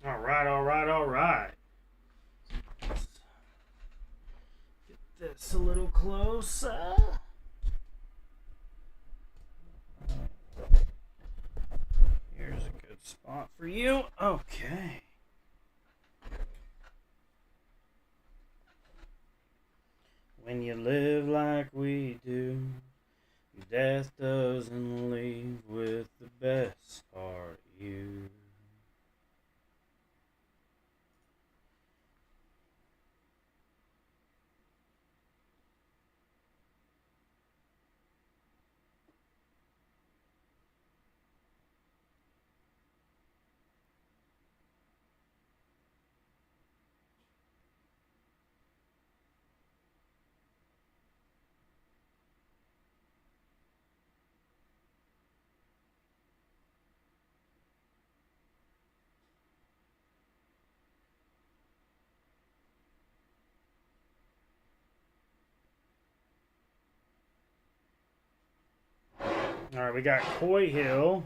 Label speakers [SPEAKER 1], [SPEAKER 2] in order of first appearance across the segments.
[SPEAKER 1] All right, all right, all right. Get this a little closer. Here's a good spot for you. Okay. When you live like we do, death doesn't leave with the best part of you. All right, we got Coy Hill.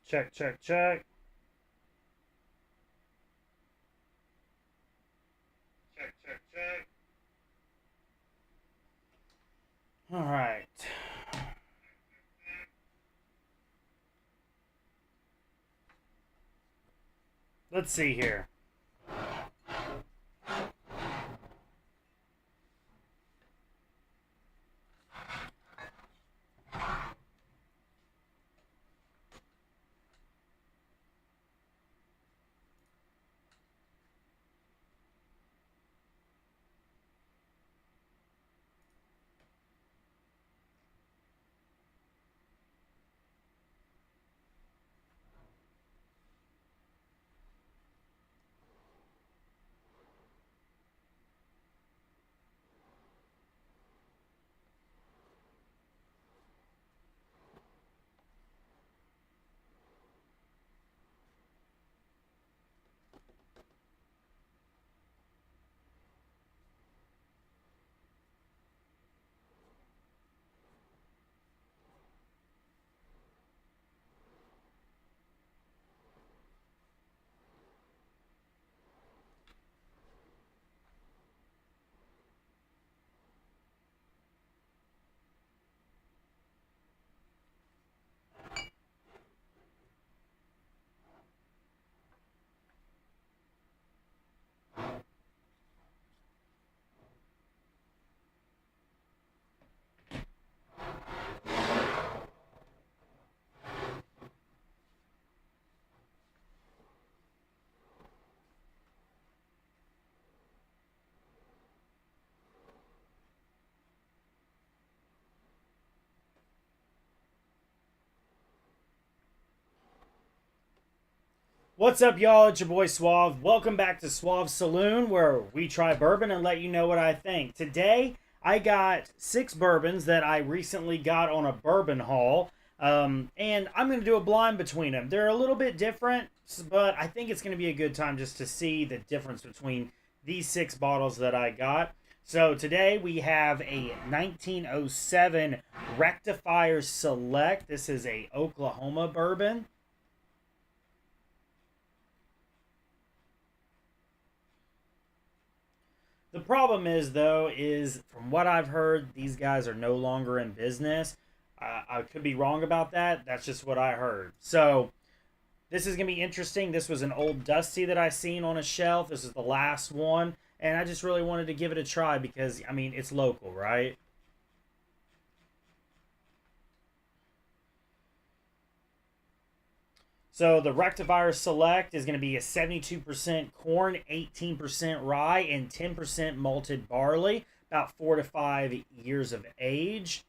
[SPEAKER 1] Check, check, check. Check, check, check. All right. Let's see here. What's up, y'all? It's your boy Swav. Welcome back to Swav's Saloon, where we try bourbon and let you know what I think. Today, I got 6 bourbons that I recently got on a bourbon haul, and I'm going to do a blind between them. They're a little bit different, but I think it's going to be a good time just to see the difference between these 6 bottles that I got. So today we have a 1907 Rectifier Select. This is a Oklahoma bourbon. The problem is, though, is from what I've heard, these guys are no longer in business. I could be wrong about that. That's just what I heard. So this is gonna be interesting. This was an old Dusty that I seen on a shelf. This is the last one, and I just really wanted to give it a try because I mean it's local, right? So the Rectifier Select is going to be a 72% corn, 18% rye, and 10% malted barley, about 4 to 5 years of age.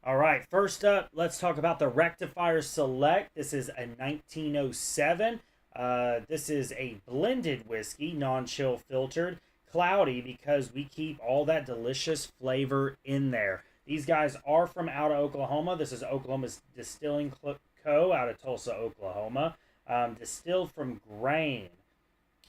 [SPEAKER 1] All right, first up, let's talk about the Rectifier Select. This is a 1907. This is a blended whiskey, non-chill filtered, cloudy because we keep all that delicious flavor in there. These guys are from out of Oklahoma. This is Oklahoma's Distilling Co. out of Tulsa, Oklahoma. Distilled from grain.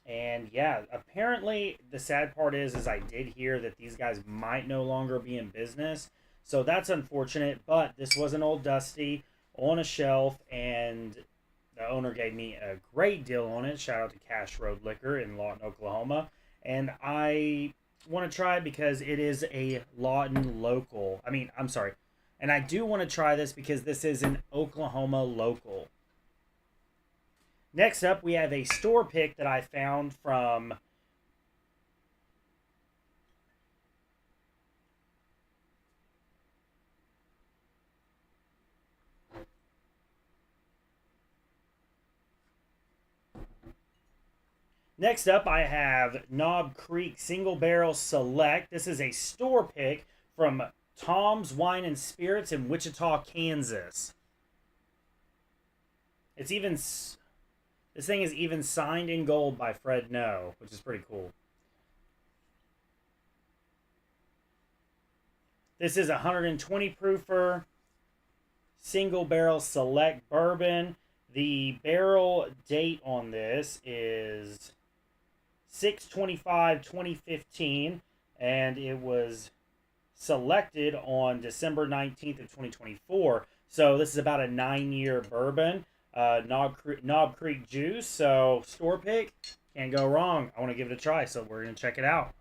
[SPEAKER 1] And yeah, apparently the sad part is I did hear that these guys might no longer be in business. So that's unfortunate, but this was an old Dusty on a shelf, and the owner gave me a great deal on it. Shout out to Cash Road Liquor in Lawton, Oklahoma. And I want to try it because it is a Lawton local. I'm sorry. And I do want to try this because this is an Oklahoma local. Next up, we have a store pick that I found from Next up, I have Knob Creek Single Barrel Select. This is a store pick from Tom's Wine and Spirits in Wichita, Kansas. It's even this thing is even signed in gold by Fred No, which is pretty cool. This is a 120 proofer single barrel select bourbon. The barrel date on this is 6/25/2015, and it was selected on December 19th of 2024. So this is about a 9-year bourbon. Knob Creek juice. So store pick, can't go wrong. I want to give it a try, so we're gonna check it out.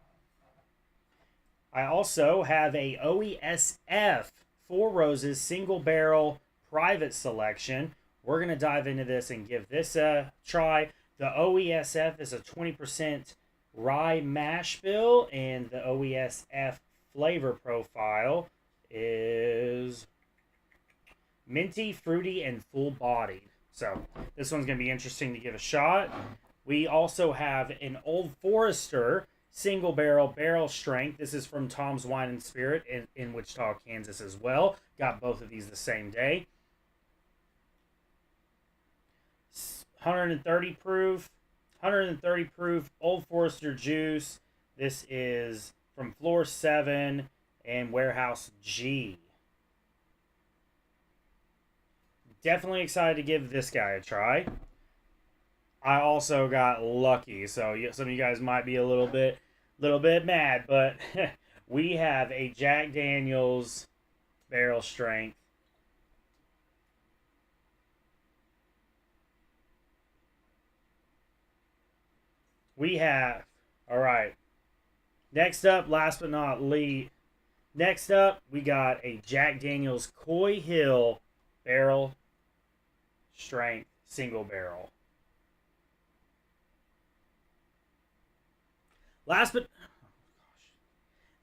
[SPEAKER 1] I also have a OESF Four Roses single barrel private selection. We're gonna dive into this and give this a try. The OESF is a 20% rye mash bill, and the OESF flavor profile is minty, fruity, and full bodied. So this one's going to be interesting to give a shot. We also have an Old Forester single barrel strength. This is from Tom's Wine and Spirit in Wichita, Kansas as well. Got both of these the same day. 130 proof, 130 proof Old Forester juice. This is from Floor 7 and Warehouse G. Definitely excited to give this guy a try. I also got lucky, so some of you guys might be a little bit mad, but we have a Jack Daniel's barrel strength. We have, all right. Next up, last but not least, next up, we got a Jack Daniel's Coy Hill barrel strength single barrel. Last but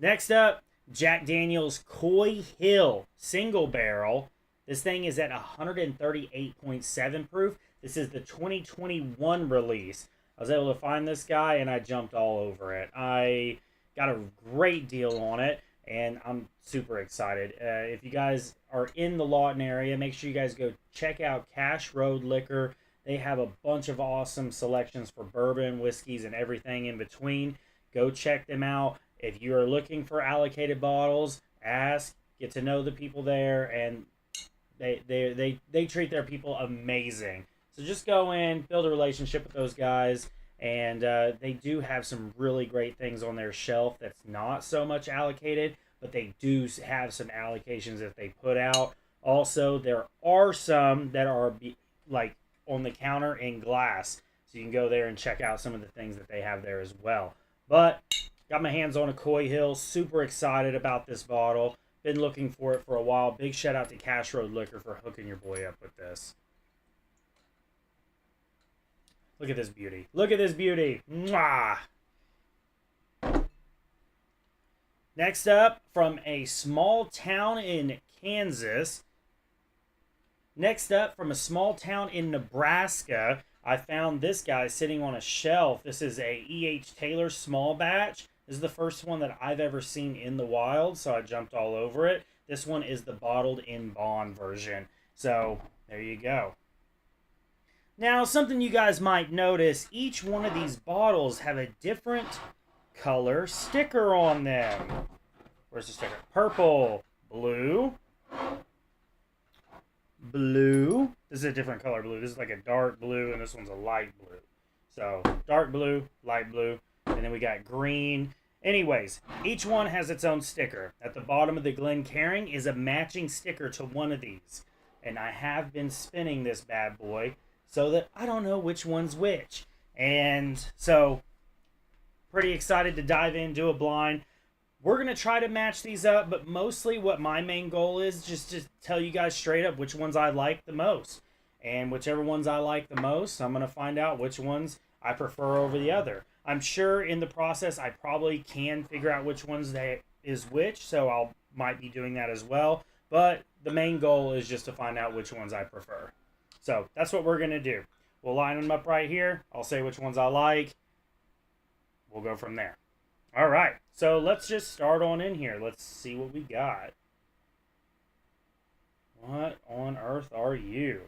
[SPEAKER 1] Next up, Jack Daniel's Coy Hill single barrel. This thing is at 138.7 proof. This is the 2021 release. I was able to find this guy and I jumped all over it. I got a great deal on it and I'm super excited. If you guys are in the Lawton area, make sure you guys go check out Cash Road Liquor. They have a bunch of awesome selections for bourbon, whiskeys, and everything in between. Go check them out. If you are looking for allocated bottles, ask, get to know the people there, and they treat their people amazing. So just go in, build a relationship with those guys, and they do have some really great things on their shelf that's not so much allocated, but they do have some allocations that they put out. Also, there are some that are like on the counter in glass, so you can go there and check out some of the things that they have there as well. But got my hands on a Coy Hill, super excited about this bottle. Been looking for it for a while. Big shout out to Cash Road Liquor for hooking your boy up with this. Look at this beauty. Look at this beauty. Mwah! Next up, from a small town in Kansas. Next up, from a small town in Nebraska, I found this guy sitting on a shelf. This is a E.H. Taylor small batch. This is the first one that I've ever seen in the wild, so I jumped all over it. This one is the bottled in bond version. So, there you go. Now, something you guys might notice, each one of these bottles have a different color sticker on them. Where's the sticker? Purple, blue, blue. This is a different color blue. This is like a dark blue, and this one's a light blue. So, dark blue, light blue, and then we got green. Anyways, each one has its own sticker. At the bottom of the Glencairn is a matching sticker to one of these. And I have been spinning this bad boy so that I don't know which one's which. And so, pretty excited to dive in, do a blind. We're going to try to match these up, but mostly what my main goal is just to tell you guys straight up which ones I like the most. And whichever ones I like the most, I'm going to find out which ones I prefer over the other. I'm sure in the process I probably can figure out which ones is which, so I might be doing that as well. But the main goal is just to find out which ones I prefer. So that's what we're going to do. We'll line them up right here. I'll say which ones I like. We'll go from there. All right, so let's just start on in here. Let's see what we got. What on earth are you?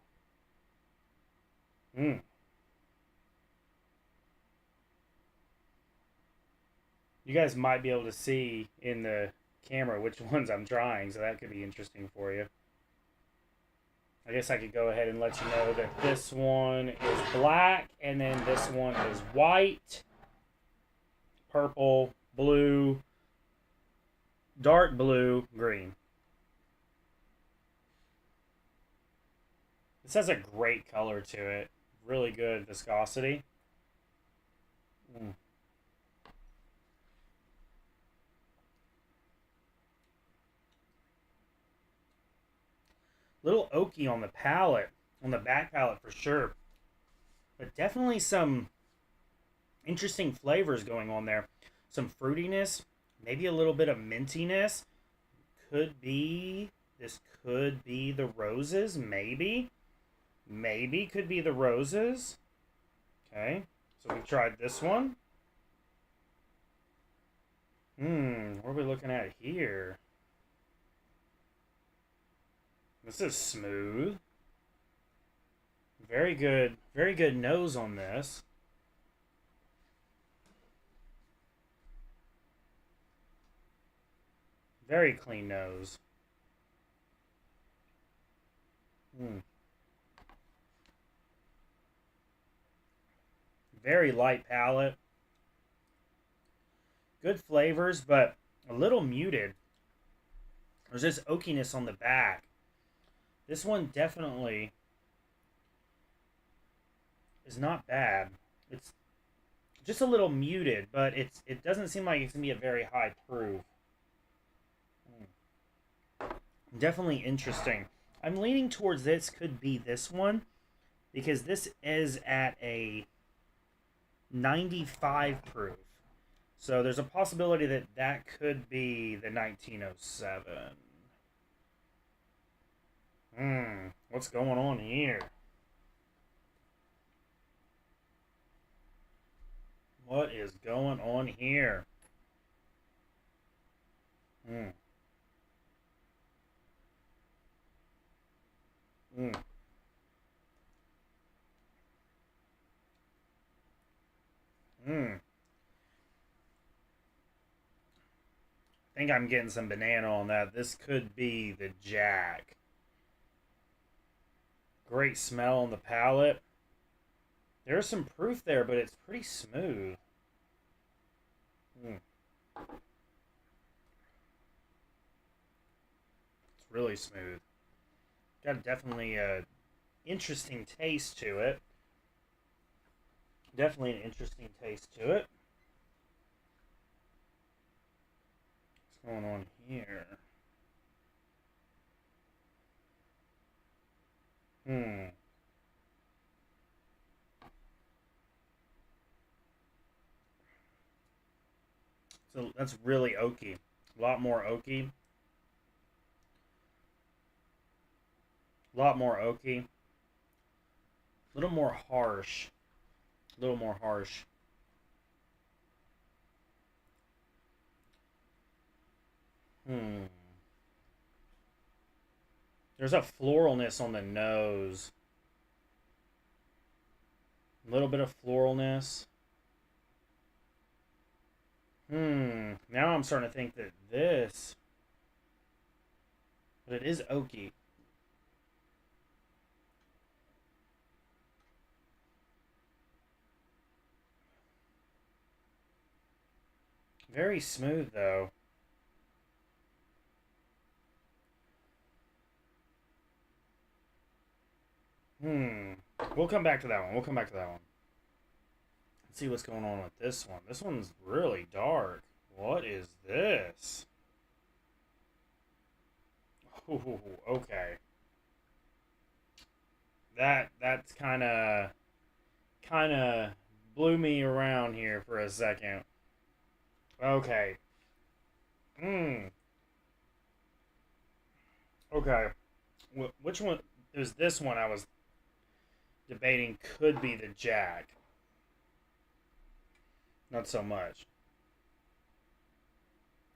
[SPEAKER 1] You guys might be able to see in the camera which ones I'm trying, so that could be interesting for you. I guess I could go ahead and let you know that this one is black, and then this one is white, purple, blue, dark blue, green. This has a great color to it. Really good viscosity. Little oaky on the palate, on the back palate for sure. But definitely some interesting flavors going on there. Some fruitiness, maybe a little bit of mintiness. This could be the roses, maybe. Maybe could be the roses. Okay, so we tried this one. What are we looking at here? This is smooth. Very good nose on this. Very clean nose. Very light palate. Good flavors, but a little muted. There's this oakiness on the back. This one definitely is not bad. It's just a little muted, but it doesn't seem like it's going to be a very high proof. Definitely interesting. I'm leaning towards this could be this one, because this is at a 95 proof. So there's a possibility that that could be the 1907. What's going on here? What is going on here? Hmm. Hmm. Hmm. I think I'm getting some banana on that. This could be the Jack. Great smell on the palate. There's some proof there, but it's pretty smooth. Mm, it's really smooth. Got definitely a interesting taste to it. Definitely an interesting taste to it. What's going on here? Hmm. So that's really oaky. A lot more oaky. A lot more oaky. A little more harsh. A little more harsh. Hmm. There's a floralness on the nose. A little bit of floralness. Now I'm starting to think that this, but it is oaky. Very smooth though. Hmm. We'll come back to that one. We'll come back to that one. Let's see what's going on with this one. This one's really dark. What is this? Ooh, okay. That's kind of blew me around here for a second. Okay. Hmm. Okay. Which one? There's this one I was debating could be the Jack. Not so much.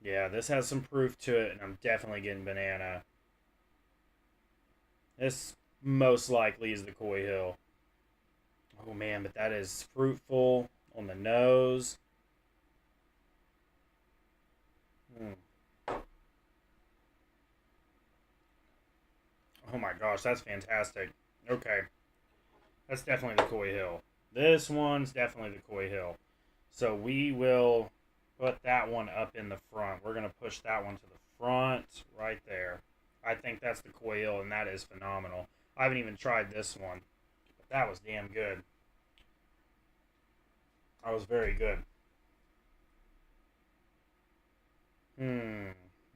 [SPEAKER 1] Yeah, this has some proof to it, and I'm definitely getting banana. This most likely is the Coy Hill. Oh man, but that is fruitful on the nose. Mm. Oh my gosh, that's fantastic. Okay, that's definitely the Coy Hill. This one's definitely the Coy Hill. So we will put that one up in the front. We're going to push that one to the front right there. I think that's the Coy Hill, and that is phenomenal. I haven't even tried this one, but that was damn good. That was very good.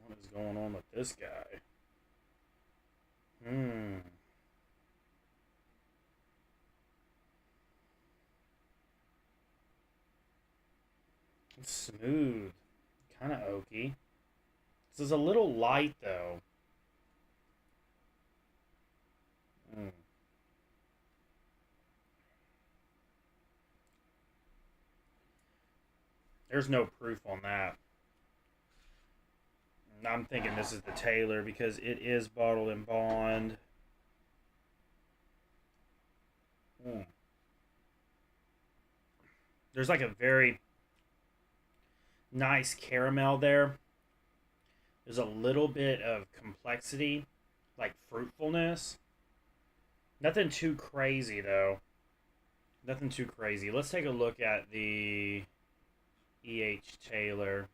[SPEAKER 1] What is going on with this guy? Hmm, it's smooth, kind of oaky. This is a little light though. Mm. There's no proof on that. I'm thinking this is the Taylor because it is bottled in bond. Mm. There's like a very nice caramel there. There's a little bit of complexity, like fruitfulness. Nothing too crazy though. Nothing too crazy. Let's take a look at the E.H. Taylor.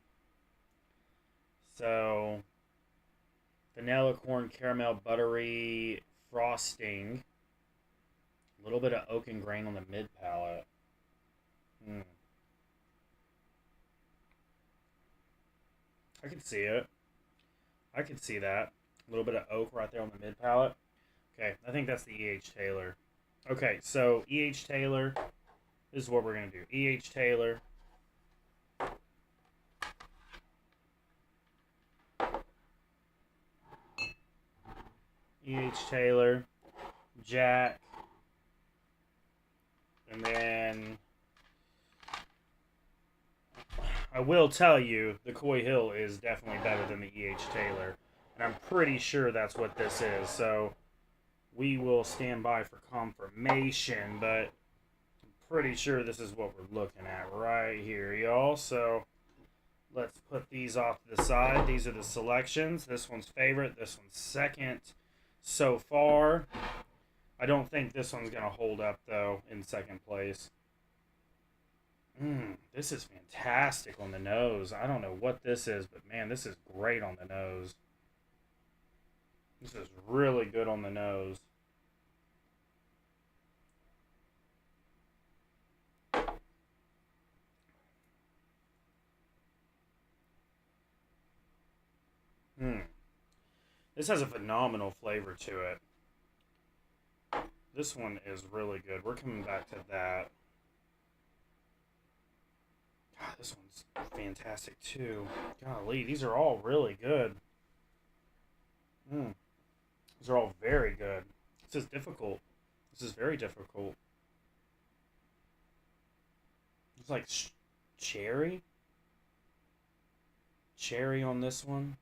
[SPEAKER 1] So, vanilla corn caramel buttery frosting. A little bit of oak and grain on the mid palate. Mm. I can see it. I can see that. A little bit of oak right there on the mid palate. Okay, I think that's the E.H. Taylor. Okay, so E.H. Taylor. This is what we're going to do. E.H. Taylor. E.H. Taylor, Jack, and then I will tell you the Coy Hill is definitely better than the E.H. Taylor. And I'm pretty sure that's what this is. So we will stand by for confirmation, but I'm pretty sure this is what we're looking at right here, y'all. So let's put these off to the side. These are the selections. This one's favorite. This one's second so far. I don't think this one's going to hold up, though, in second place. This is fantastic on the nose. I don't know what this is, but man, this is great on the nose. This is really good on the nose. This has a phenomenal flavor to it. This one is really good. We're coming back to that. God, this one's fantastic too. Golly, these are all really good. These are all very good. This is difficult. This is very difficult. It's like cherry. Cherry on this one.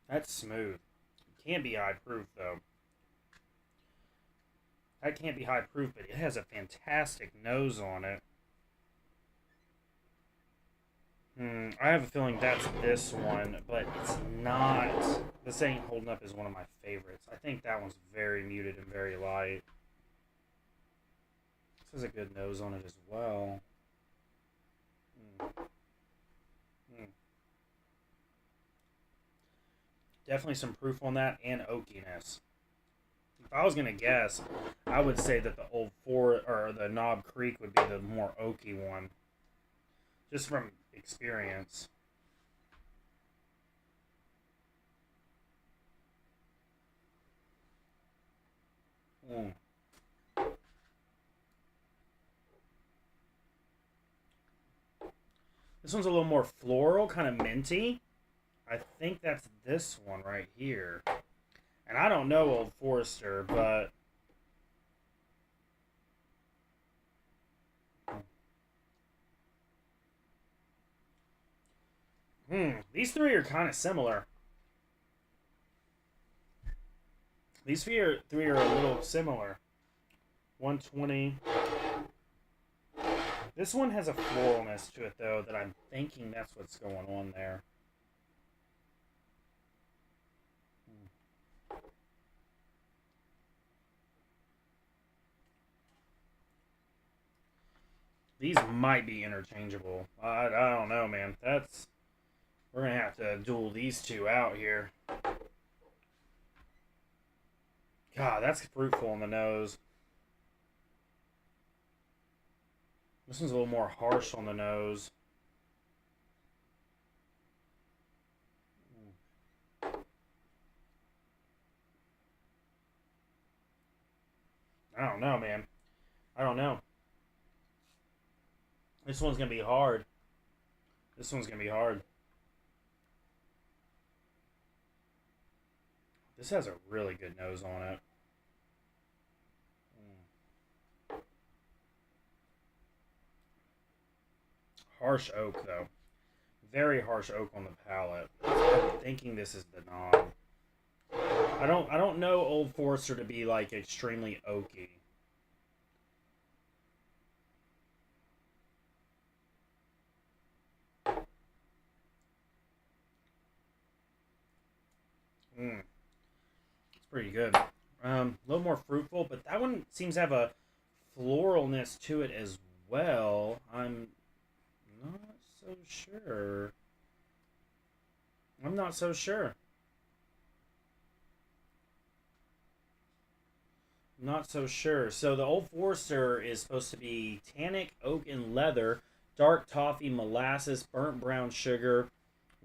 [SPEAKER 1] That's smooth. It can't be high proof though. That can't be high proof, but it has a fantastic nose on it. I have a feeling that's this one, but it's not. This ain't holding up as one of my favorites. I think that one's very muted and very light. This has a good nose on it as well. Definitely some proof on that and oakiness. If I was gonna guess, I would say that the the Knob Creek would be the more oaky one, just from experience. This one's a little more floral, kind of minty. I think that's this one right here. And I don't know Old Forester, but these three are kind of similar. These three are a little similar. 120. This one has a floralness to it, though, that I'm thinking that's what's going on there. These might be interchangeable. I don't know, man. We're going to have to duel these two out here. God, that's fruitful on the nose. This one's a little more harsh on the nose. I don't know, man. I don't know. This one's going to be hard. This one's going to be hard. This has a really good nose on it. Harsh oak, though. Very harsh oak on the palate. I'm thinking this is the Knob. I don't know Old Forester to be like extremely oaky. It's pretty good. A little more fruitful, but that one seems to have a floralness to it as well. I'm not so sure. I'm not so sure. Not so sure. So the Old Forester is supposed to be tannic, oak, and leather, dark toffee, molasses, burnt brown sugar,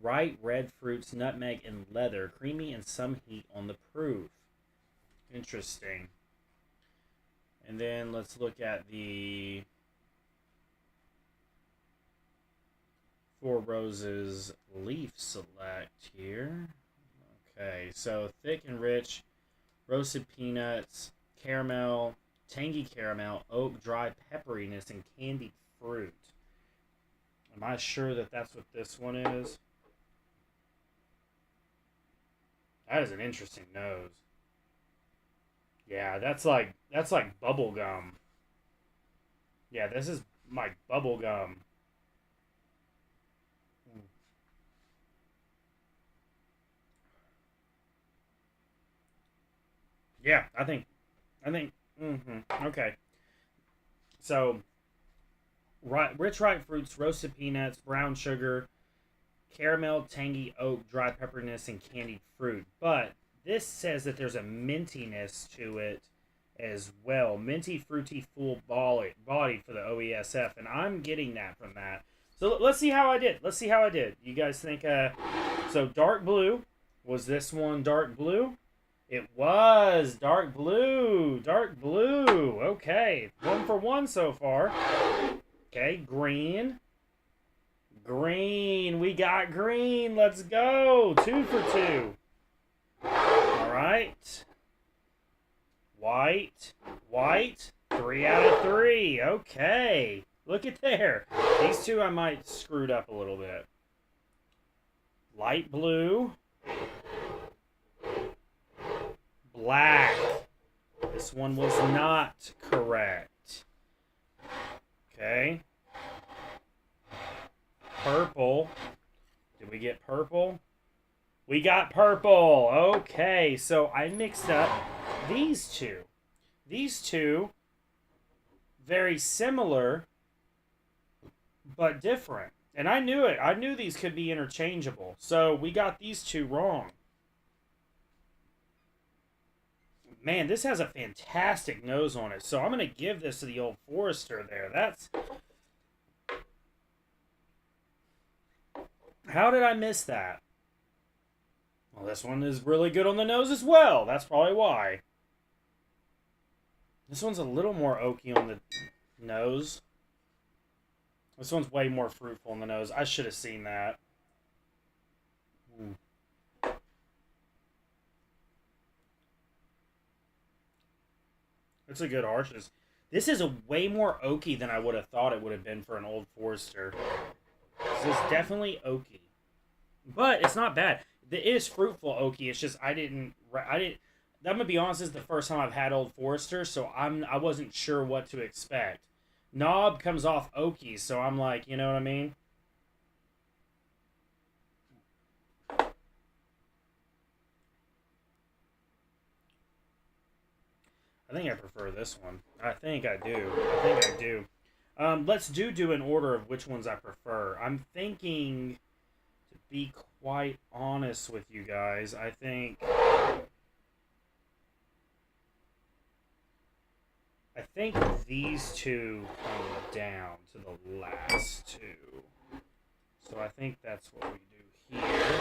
[SPEAKER 1] ripe red fruits, nutmeg, and leather, creamy and some heat on the proof. Interesting. And then let's look at the Four Roses Leaf Select here. Okay, so thick and rich, roasted peanuts, caramel, tangy caramel, oak, dry pepperiness, and candied fruit. Am I sure that that's what this one is? That is an interesting nose. Yeah, that's like bubble gum. Yeah, this is like bubble gum. Yeah, I think. Okay, so rich ripe fruits, roasted peanuts, brown sugar, caramel, tangy oak, dry pepperiness, and candied fruit. But this says that there's a mintiness to it as well. Minty, fruity, full body for the OESF, and I'm getting that from that. So let's see how I did. Let's see how I did. You guys think? So dark blue, was this one dark blue? It was dark blue. Dark blue. Okay, 1 for 1 so far. Okay, green. Green. We got green. Let's go. 2 for 2. All right. White. White. 3 out of 3. Okay. Look at there. These two I might screwed up a little bit. Light blue. Black. This one was not correct. Okay. Purple. Did we get purple? We got purple. Okay, so I mixed up these two. These two, very similar, but different. And I knew it. I knew these could be interchangeable. So we got these two wrong. Man, this has a fantastic nose on it. So I'm going to give this to the Old Forester there. That's... How did I miss that? Well, this one is really good on the nose as well. That's probably why. This one's a little more oaky on the nose. This one's way more fruitful on the nose. I should have seen that. It's a good harshness. This is a way more oaky than I would have thought it would have been for an Old Forester. This is definitely oaky, but it's not bad. It is fruitful oaky. It's just I didn't. I'm gonna be honest. This is the first time I've had Old Forester, so I wasn't sure what to expect. Knob comes off oaky, so I'm like, you know what I mean. I think I prefer this one. I think I do. I think I do. Let's do an order of which ones I prefer. I'm thinking, to be quite honest with you guys, I think these two come down to the last two. So I think that's what we do here.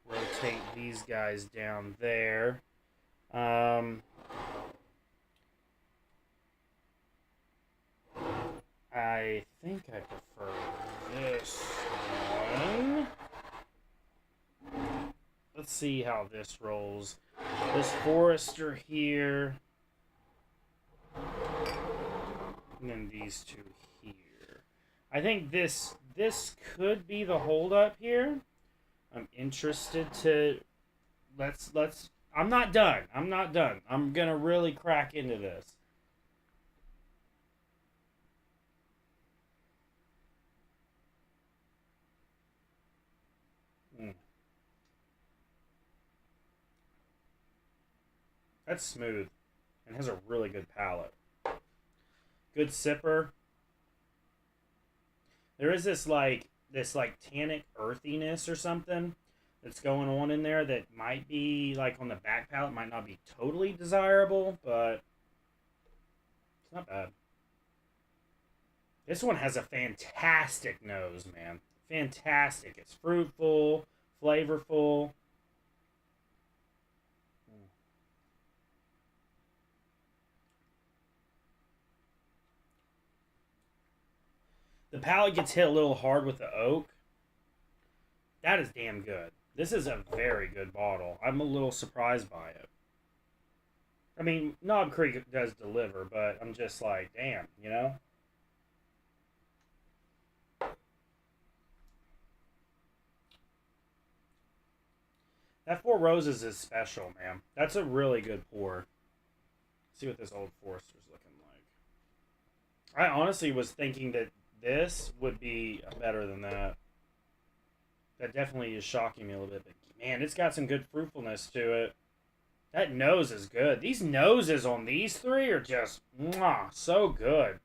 [SPEAKER 1] Rotate these guys down there. I think I prefer this one. Let's see how this rolls. This Forester here. And then these two here. I think this could be the holdup here. I'm interested to let's I'm not done. I'm not done. I'm gonna really crack into this. That's smooth and has a really good palate. Good sipper. There is this tannic earthiness or something that's going on in there that might be like on the back palate, might not be totally desirable, but it's not bad. This one has a fantastic nose, man. Fantastic. It's fruitful, flavorful. The The palate gets hit a little hard with the oak. That is damn good. This is a very good bottle. I'm a little surprised by it. I mean, Knob Creek does deliver, but I'm just like, damn, you know? That Four Roses is special, man. That's a really good pour. Let's see what this Old Forester's looking like. I honestly was thinking that this would be better than that. That definitely is shocking me a little bit. But man, it's got some good fruitfulness to it. That nose is good. These noses on these three are just mwah, so good.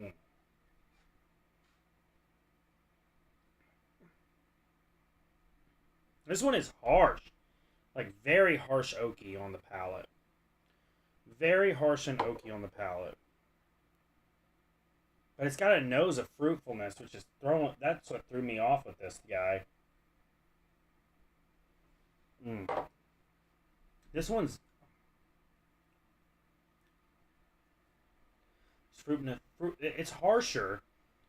[SPEAKER 1] Mm. This one is harsh. Like very harsh oaky on the palate. Very harsh and oaky on the palate. But it's got a nose of fruitfulness, which is that's what threw me off with this guy. This one's it's harsher,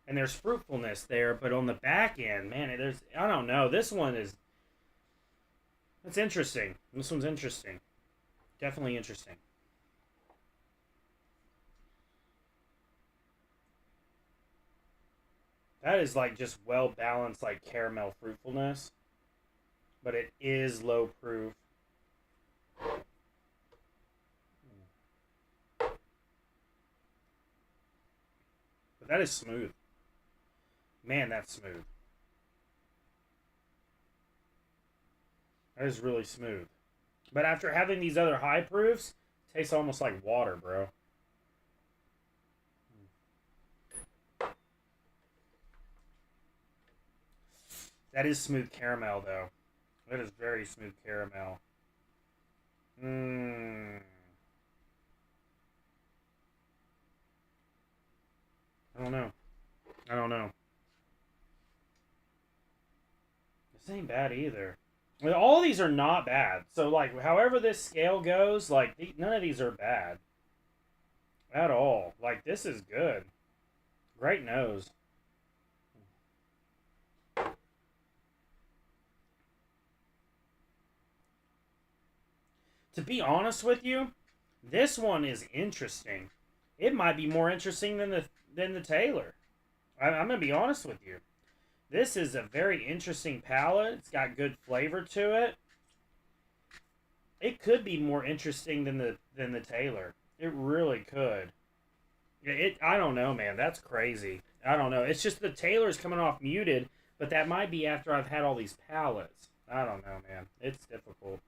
[SPEAKER 1] and there's fruitfulness there, but on the back end, man, there's I don't know. This one is it's interesting. This one's interesting. Definitely interesting. That is like just well balanced, like caramel fruitfulness, but it is low proof. But that is smooth. Man, that's smooth. That is really smooth. But after having these other high proofs, it tastes almost like water, bro. That is smooth caramel, though. That is very smooth caramel. Mmm. I don't know. I don't know. This ain't bad either. I mean, all of these are not bad. So, like, however this scale goes, like, none of these are bad. At all. Like, this is good. Great nose. To be honest with you, this one is interesting. It might be more interesting than the Taylor. I'm gonna be honest with you. This is a very interesting palate. It's got good flavor to it. It could be more interesting than the Taylor. It really could. I don't know, man. That's crazy. I don't know. It's just the Taylor's coming off muted, but that might be after I've had all these palates. I don't know, man. It's difficult.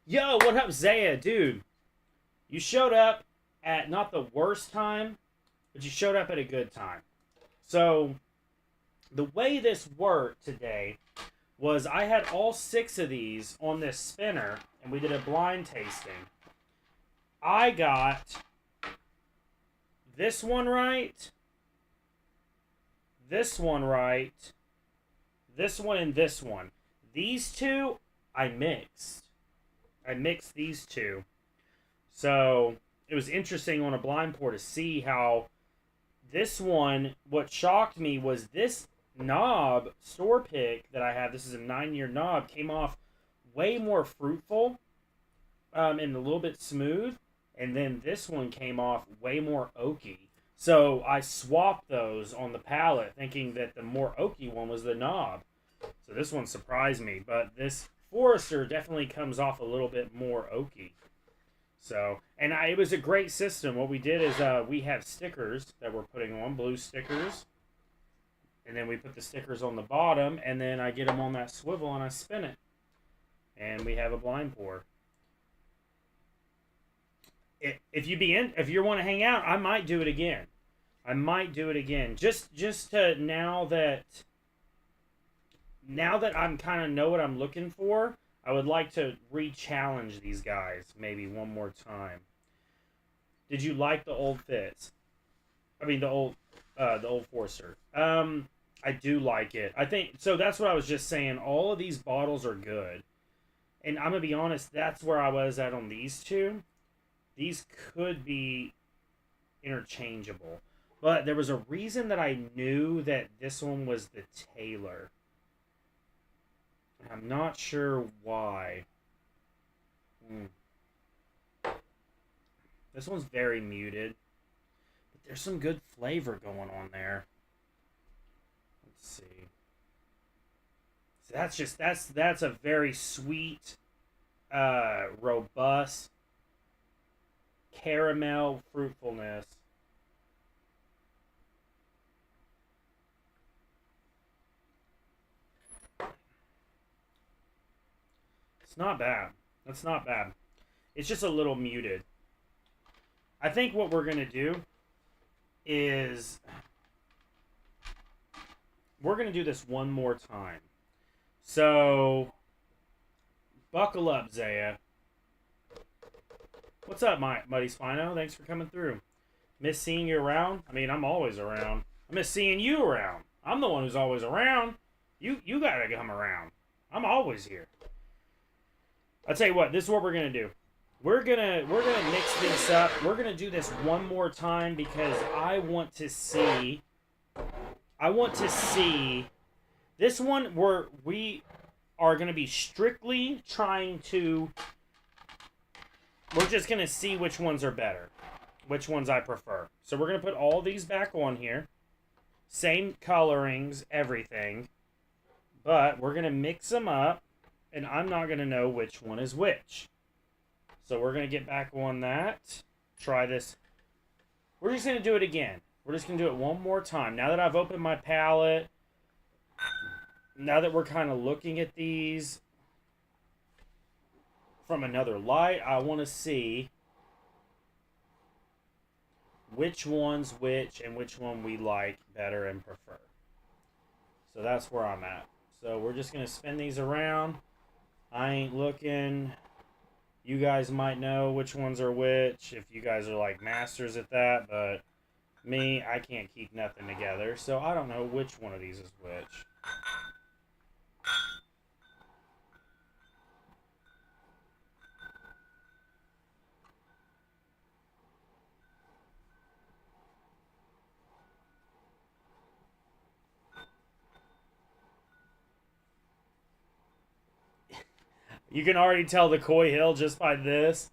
[SPEAKER 1] Yo, what up, Zaya? Dude, you showed up at not the worst time, but you showed up at a good time. So, the way this worked today was I had all 6 of these on this spinner, and we did a blind tasting. I got this one right, this one right, this one, and this one. These two, I mixed. I mixed these two. So it was interesting on a blind pour to see how this one, what shocked me was this knob store pick that I have. This is a 9-year knob, came off way more fruitful and a little bit smooth. And then this one came off way more oaky. So I swapped those on the palate thinking that the more oaky one was the knob. So this one surprised me. But this Forester definitely comes off a little bit more oaky. So, and it was a great system. What we did is we have stickers that we're putting on, blue stickers. And then we put the stickers on the bottom, and then I get them on that swivel and I spin it. And we have a blind pour. If you want to hang out, I might do it again. I might do it again. Just to now that I'm kind of know what I'm looking for, I would like to re-challenge these guys maybe one more time. Did you like the old Fitz? I mean the old Forester. I do like it. I think so. That's what I was just saying. All of these bottles are good, and I'm gonna be honest. That's where I was at on these two. These could be interchangeable. But there was a reason that I knew that this one was the Taylor. I'm not sure why. This one's very muted. But there's some good flavor going on there. Let's see. So that's a very sweet, robust caramel fruitfulness. It's not bad. That's not bad. It's just a little muted. I think what we're gonna do is we're gonna do this one more time. So buckle up, Zaya. What's up, Muddy Spino? Thanks for coming through. Miss seeing you around? I mean, I'm always around. I miss seeing you around. I'm the one who's always around. You gotta come around. I'm always here. I'll tell you what, this is what we're gonna do. We're gonna mix this up. We're gonna do this one more time because I want to see this one where we are gonna be strictly trying to. We're just gonna see which ones are better, which ones I prefer. So we're gonna put all these back on here, same colorings, everything, but we're gonna mix them up, and I'm not gonna know which one is which. So we're going to get back on that. Try this. We're just going to do it again. We're just going to do it one more time. Now that I've opened my palette, now that we're kind of looking at these from another light, I want to see which one's which and which one we like better and prefer. So that's where I'm at. So we're just going to spin these around. I ain't looking. You guys might know which ones are which if you guys are like masters at that, but me, I can't keep nothing together, so I don't know which one of these is which. You can already tell the Coy Hill just by this.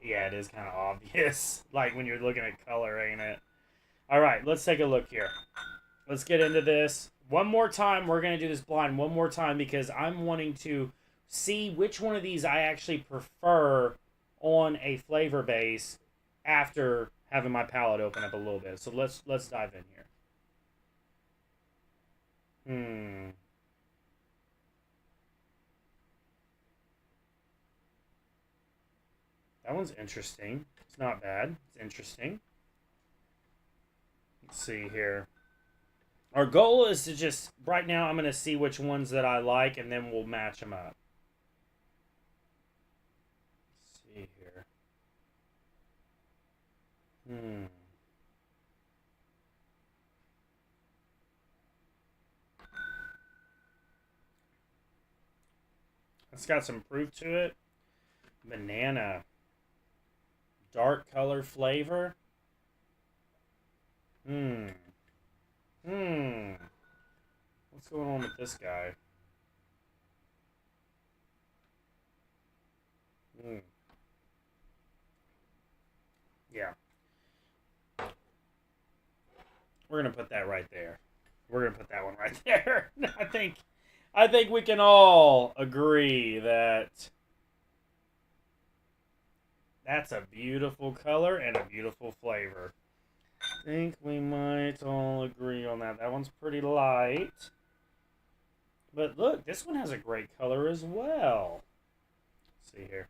[SPEAKER 1] Yeah, it is kind of obvious. Like when you're looking at color, ain't it? Alright, let's take a look here. Let's get into this. One more time, we're going to do this blind one more time because I'm wanting to see which one of these I actually prefer on a flavor base after having my palette open up a little bit. So let's dive in here. That one's interesting. It's not bad. It's interesting. Let's see here. Our goal is to just, right now, I'm going to see which ones that I like, and then we'll match them up. Let's see here. It's got some proof to it. Banana. Dark color flavor. What's going on with this guy? Yeah. We're gonna put that right there. We're gonna put that one right there. I think we can all agree that that's a beautiful color and a beautiful flavor. I think we might all agree on that. That one's pretty light. But look, this one has a great color as well. Let's see here.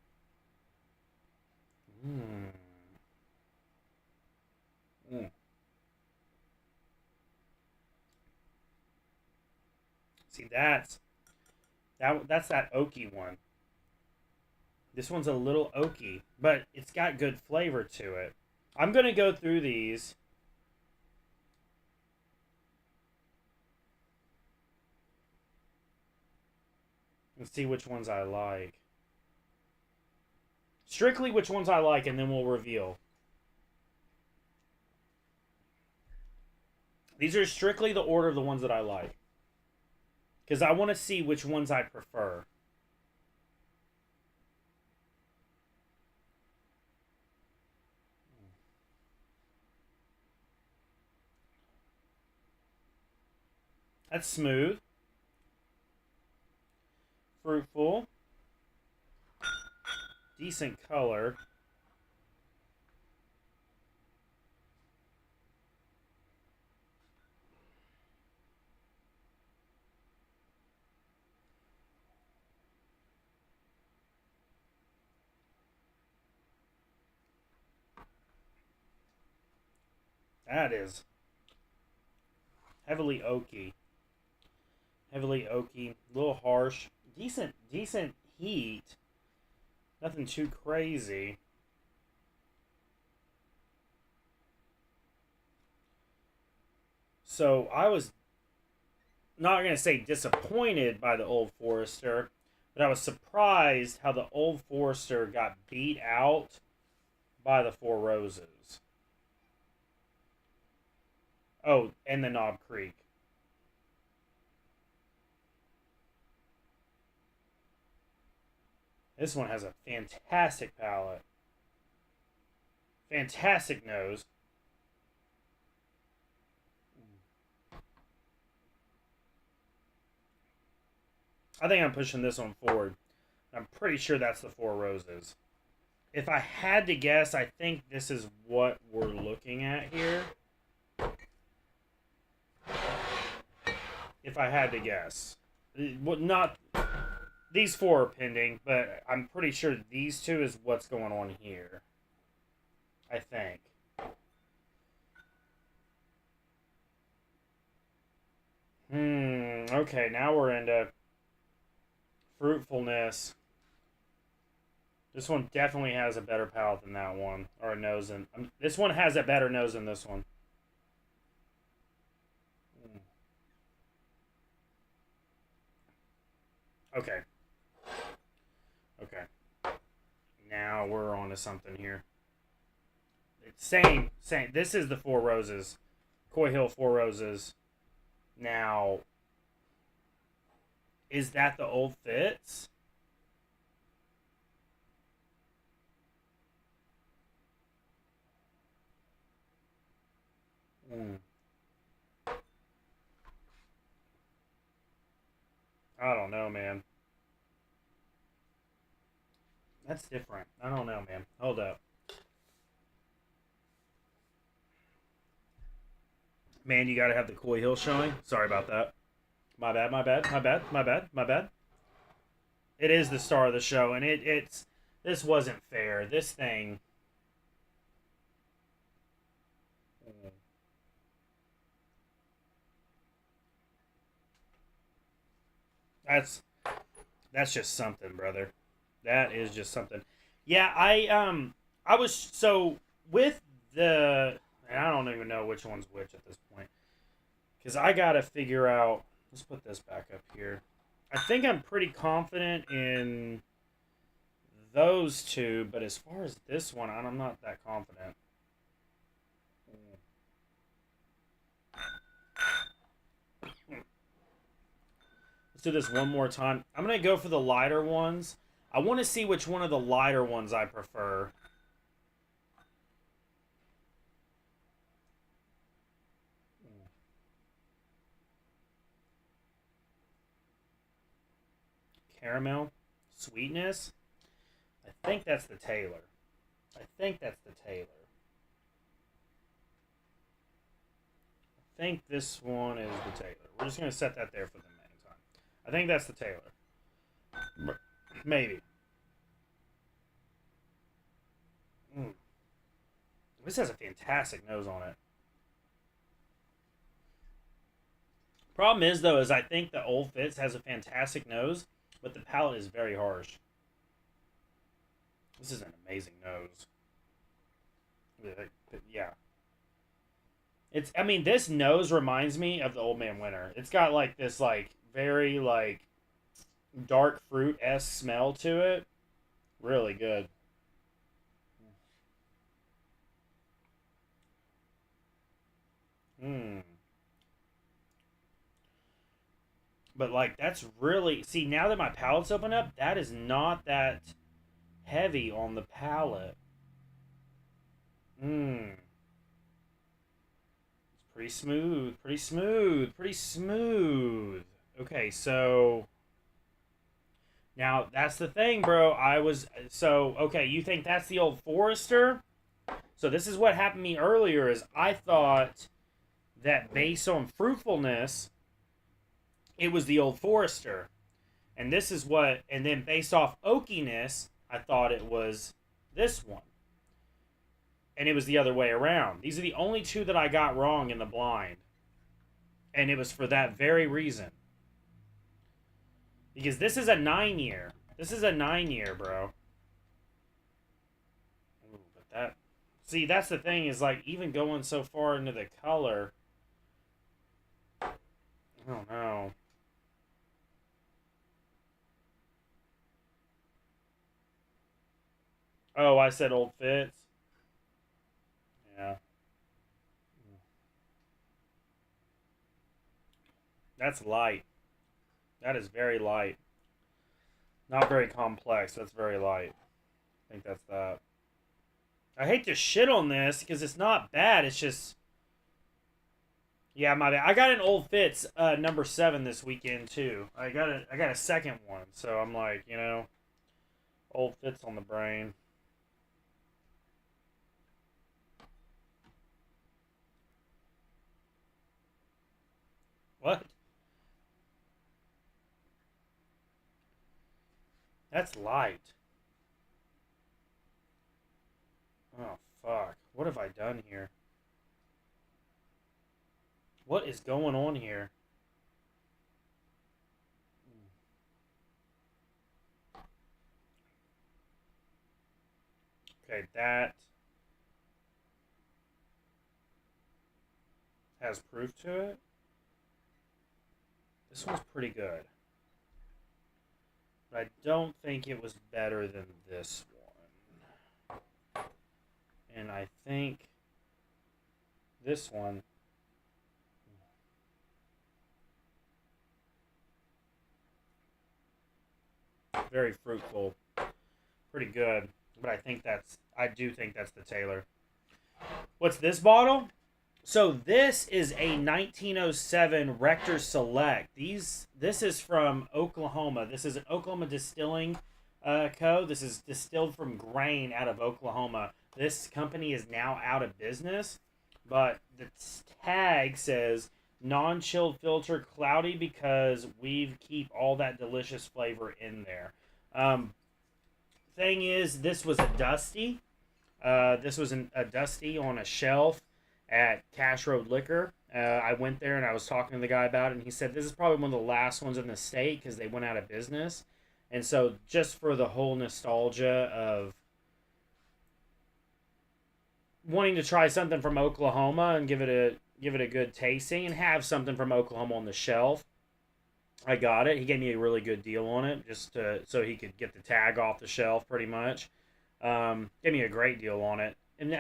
[SPEAKER 1] See, that's that oaky one. This one's a little oaky, but it's got good flavor to it. I'm going to go through these. And see which ones I like. Strictly which ones I like, and then we'll reveal. These are strictly the order of the ones that I like. Because I want to see which ones I prefer. That's smooth. Fruitful. Decent color. That is heavily oaky. Heavily oaky. A little harsh. Decent heat. Nothing too crazy. So I was not going to say disappointed by the Old Forester, but I was surprised how the Old Forester got beat out by the Four Roses. Oh, and the Knob Creek. This one has a fantastic palate. Fantastic nose. I think I'm pushing this one forward. I'm pretty sure that's the Four Roses. If I had to guess, I think this is what we're looking at here. If I had to guess. Not these four are pending, but I'm pretty sure these two is what's going on here. I think. Okay, now we're into fruitfulness. This one definitely has a better palate than that one, or a nose than this one has a better nose than this one. Okay. Okay. Now we're on to something here. Same. This is the Four Roses. Coy Hill Four Roses. Now, is that the Old Fitz? Mm. I don't know, man. That's different. I don't know, man. Hold up. Man, you gotta have the Coy Hill showing. Sorry about that. My bad, my bad, my bad, my bad, my bad. It is the star of the show, and it's this wasn't fair. This thing. That's that's just something, brother. That is just something. Yeah, I was so with the and I don't even know which one's which at this point because I gotta figure out. Let's put this back up here. I think I'm pretty confident in those two, but as far as this one, I'm not that confident. Let's do this one more time. I'm gonna go for the lighter ones. I want to see which one of the lighter ones I prefer. Caramel, sweetness. I think that's the Taylor. I think that's the Taylor. I think this one is the Taylor. We're just gonna set that there for the meantime. I think that's the Taylor. Maybe. Mm. This has a fantastic nose on it. Problem is though, is I think the Old Fitz has a fantastic nose, but the palate is very harsh. This is an amazing nose. Yeah. It's I mean, this nose reminds me of the Old Man Winter. It's got like this like very like dark fruit s smell to it. Really good. Hmm. But like that's really see now that my palate's open up, that is not that heavy on the palate. Mmm. It's pretty smooth, pretty smooth, pretty smooth. Okay, so now that's the thing, bro. Okay, you think that's the Old Forester? So this is what happened to me earlier is I thought that based on fruitfulness, it was the Old Forester. And this is what, and then based off oakiness, I thought it was this one. And it was the other way around. These are the only two that I got wrong in the blind. And it was for that very reason. Because this is a 9-year. This is a 9-year, bro. Ooh, but that... See, that's the thing, is like, even going so far into the color... I don't know. Oh, I said Old Fitz? Yeah. That's light. That is very light. Not very complex. That's very light. I think that's that. I hate to shit on this because it's not bad. It's just, yeah, my bad. I got an Old Fitz number 7 this weekend too. I got a second one, so I'm like, Old Fitz on the brain. What? That's light. Oh fuck! What have I done here? What is going on here? Okay, that has proof to it. This one's pretty good. But I don't think it was better than this one. And I think this one very fruitful. Pretty good. But I do think that's the Taylor. What's this bottle? So this is a 1907 Rector Select. This is from Oklahoma. This is an Oklahoma Distilling Co. This is distilled from grain out of Oklahoma. This company is now out of business, but the tag says non-chilled filter, cloudy because we keep all that delicious flavor in there. Thing is, this was a dusty. This was a dusty on a shelf at Cash Road Liquor. I went there and I was talking to the guy about it, and he said this is probably one of the last ones in the state because they went out of business. And so, just for the whole nostalgia of wanting to try something from Oklahoma and give it a good tasting and have something from Oklahoma on the shelf, I got it. He gave me a really good deal on it, so he could get the tag off the shelf, pretty much. Gave me a great deal on it, and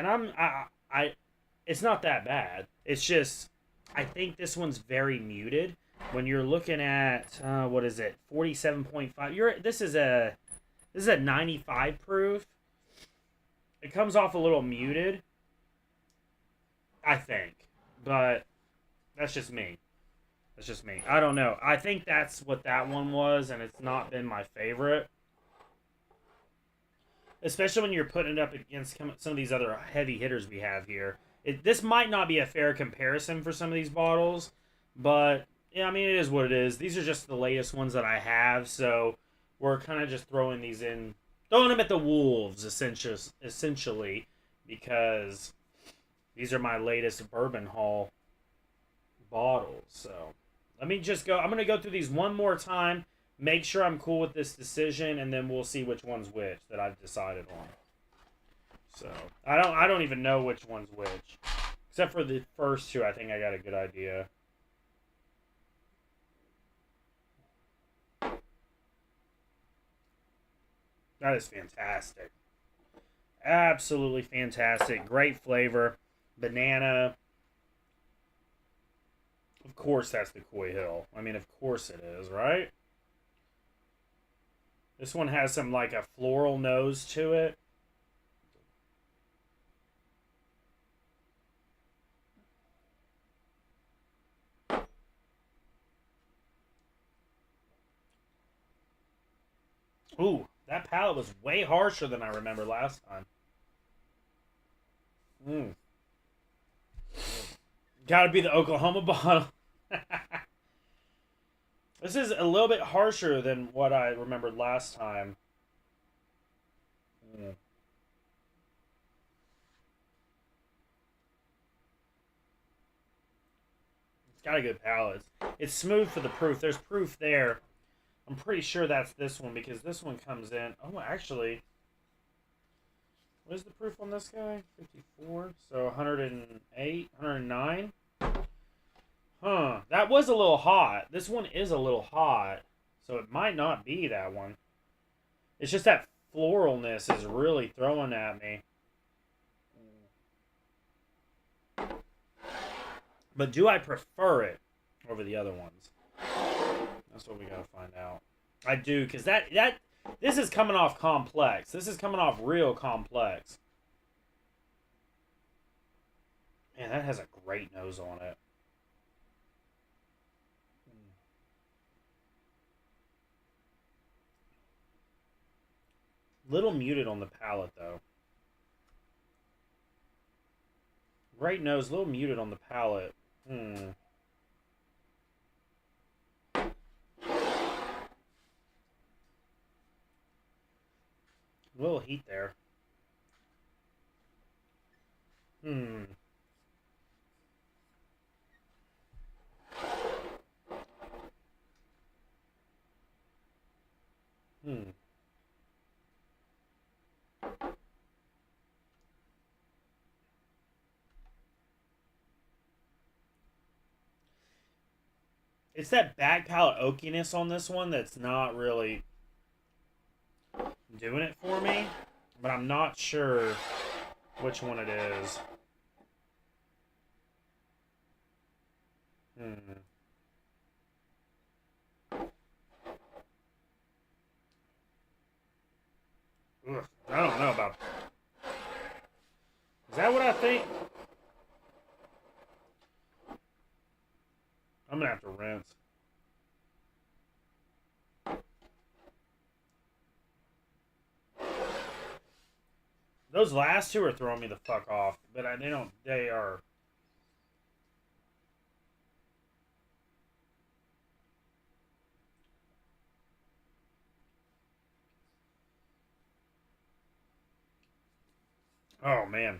[SPEAKER 1] it's not that bad. It's just I think this one's very muted. When you're looking at what is it, 47.5? This is a 95 proof. It comes off a little muted, I think, but that's just me. That's just me. I don't know. I think that's what that one was, and it's not been my favorite. Especially when you're putting it up against some of these other heavy hitters we have here. This might not be a fair comparison for some of these bottles, but yeah, I mean, it is what it is. These are just the latest ones that I have, so we're kind of just throwing them at the wolves, essentially, because these are my latest bourbon haul bottles. So let me just go. I'm going to go through these one more time, make sure I'm cool with this decision, and then we'll see which one's which that I've decided on. So I don't even know which one's which, except for the first two. I think I got a good idea. That is fantastic. Absolutely fantastic. Great flavor. Banana. Of course that's the Coy Hill. I mean, of course it is, right? This one has some, like, a floral nose to it. Ooh, that palate was way harsher than I remember last time. Mm. Gotta be the Oklahoma bottle. This is a little bit harsher than what I remembered last time. Mm. It's got a good palate. It's smooth for the proof. There's proof there. I'm pretty sure that's this one because this one comes in. Oh, actually, what is the proof on this guy? 54. So 108, 109. Huh. That was a little hot. This one is a little hot. So it might not be that one. It's just that floralness is really throwing at me. But do I prefer it over the other ones? That's what we gotta find out. I do, because this is coming off complex. This is coming off real complex. Man, that has a great nose on it. Little muted on the palate, though. Great nose, little muted on the palate. A little heat there. Hmm. It's that back palate oakiness on this one that's not really doing it for me. But I'm not sure which one it is. Ugh, I don't know about... Is that what I think? I'm gonna have to rinse. Those last two are throwing me the fuck off, but they are... Oh, man.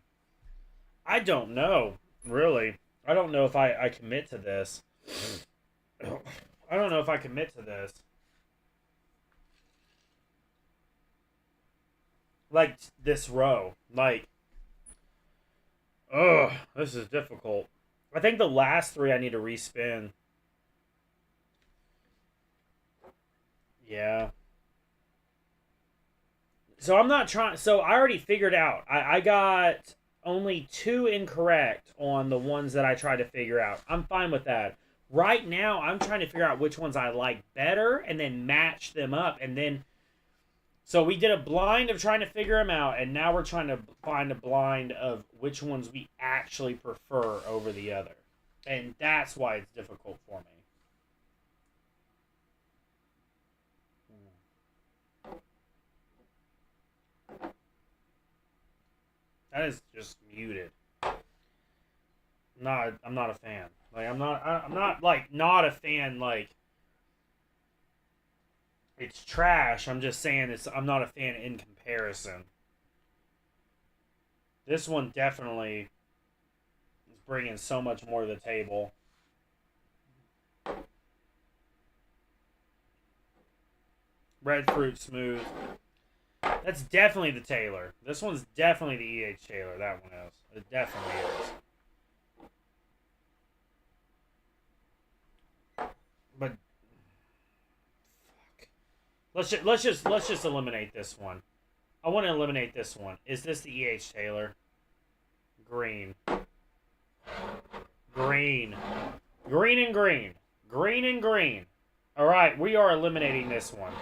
[SPEAKER 1] I don't know, really. I don't know if I commit to this. I don't know if I commit to this. Like, this row. Like, ugh, this is difficult. I think the last three I need to respin. Yeah. So I'm not trying... So I already figured out. I got only 2 incorrect on the ones that I tried to figure out. I'm fine with that. Right now, I'm trying to figure out which ones I like better and then match them up. And then... So we did a blind of trying to figure them out, and now we're trying to find a blind of which ones we actually prefer over the other. And that's why it's difficult for me. That is just muted. I'm not a fan. Like, I'm not like not a fan. Like, it's trash. I'm just saying I'm not a fan in comparison. This one definitely is bringing so much more to the table. Red fruit smooth. That's definitely the Taylor. This one's definitely the E.H. Taylor. That one is. It definitely is. But fuck. Let's just eliminate this one. I want to eliminate this one. Is this the E.H. Taylor? Green. Green. Green and green. Green and green. All right, we are eliminating this one.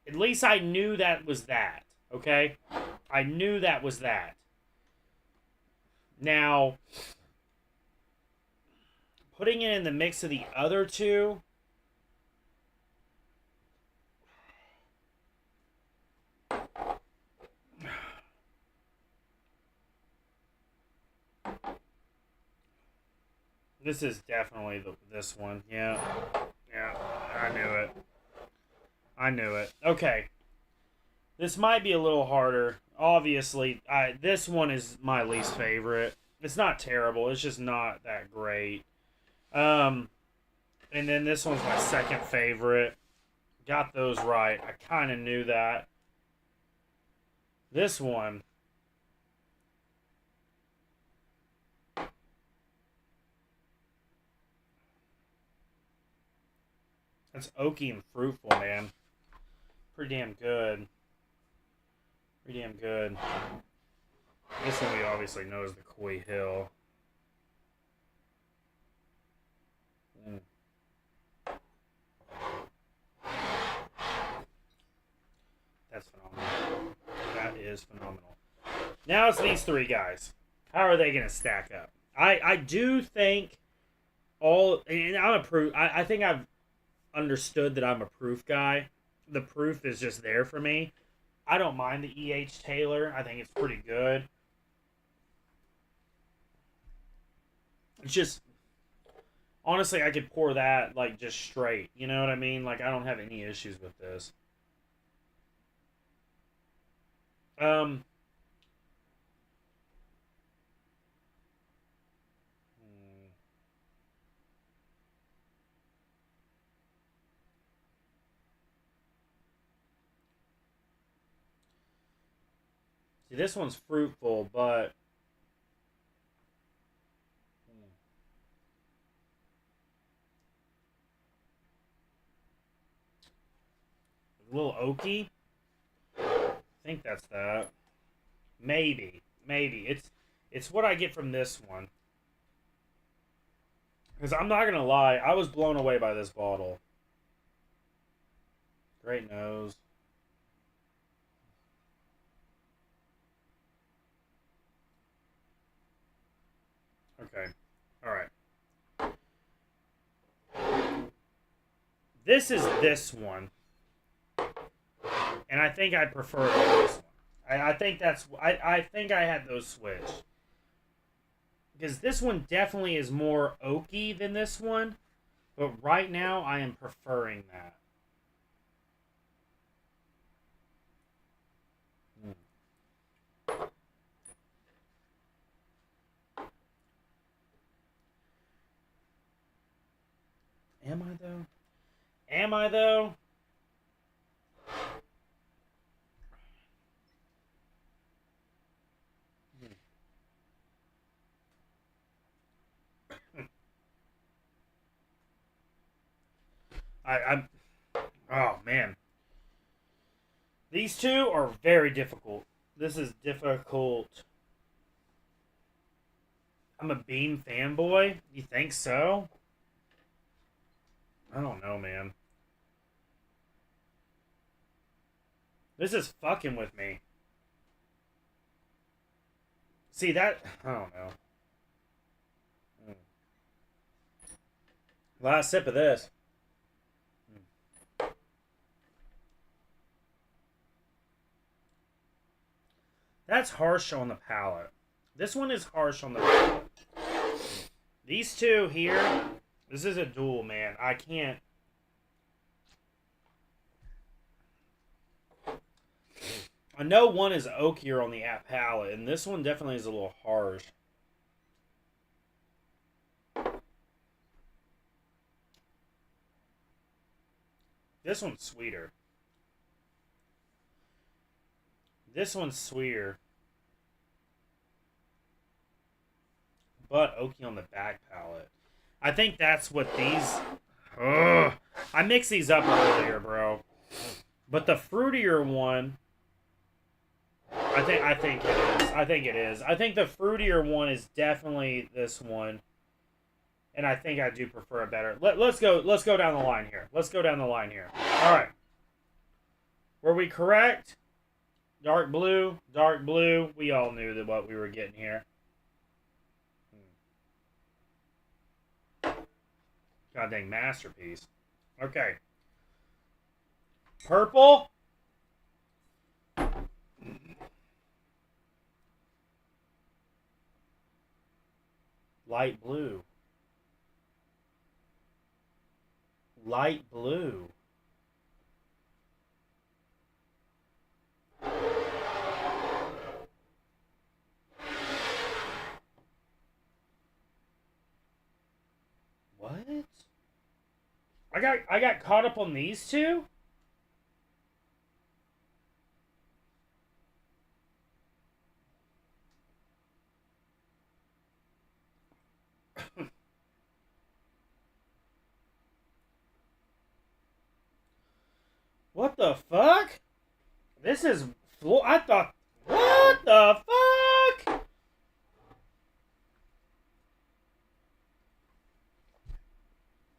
[SPEAKER 1] At least I knew that was that. Okay? I knew that was that. Now, putting it in the mix of the other two. This is definitely this one. Yeah. Yeah, I knew it. I knew it. Okay. This might be a little harder. Obviously, this one is my least favorite. It's not terrible. It's just not that great. And then this one's my second favorite. Got those right. I kind of knew that. This one. That's oaky and fruitful, man. Pretty damn good. Pretty damn good. This one we obviously know is the Coy Hill. Mm. That's phenomenal. That is phenomenal. Now it's these three guys. How are they going to stack up? I do think all, and I'm a proof. I think I've understood that I'm a proof guy. The proof is just there for me. I don't mind the E.H. Taylor. I think it's pretty good. It's just, honestly, I could pour that like just straight. You know what I mean? Like I don't have any issues with this. Um. See, this one's fruitful, but a little oaky. I think that's that. Maybe. It's what I get from this one. Because I'm not gonna lie, I was blown away by this bottle. Great nose. Okay. Alright. This is this one. And I think I prefer this one. I think that's I think I had those switched. Because this one definitely is more oaky than this one. But right now I am preferring that. Am I though? Am I though? I'm. Oh man, these two are very difficult. This is difficult. I'm a Beam fanboy. You think so? I don't know, man. This is fucking with me. See that? I don't know. Last sip of this. That's harsh on the palate. This one is harsh on the palate. These two here, this is a duel, man. I can't. I know one is oakier on the palate, and this one definitely is a little harsh. This one's sweeter. This one's sweeter. But oaky on the back palate. I think that's what these... Ugh. I mixed these up earlier, bro. But the fruitier one... I think it is. I think the fruitier one is definitely this one. and I think I do prefer it better. Let's go down the line here. Let's go down the line here. All right. Were we correct? Dark blue, dark blue. We all knew that what we were getting here. God dang masterpiece. Okay. Purple. Light blue. Light blue. What? I got caught up on these two? What the fuck? This is I thought, what the fuck?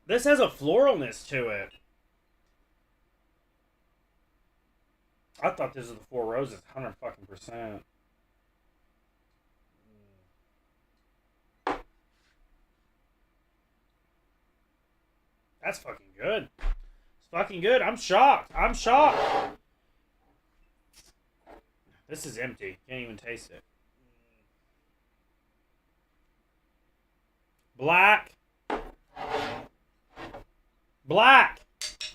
[SPEAKER 1] This has a floralness to it. I thought this was the Four Roses, 100%. That's fucking good. It's fucking good. I'm shocked. I'm shocked. This is empty. Can't even taste it. Black. Black.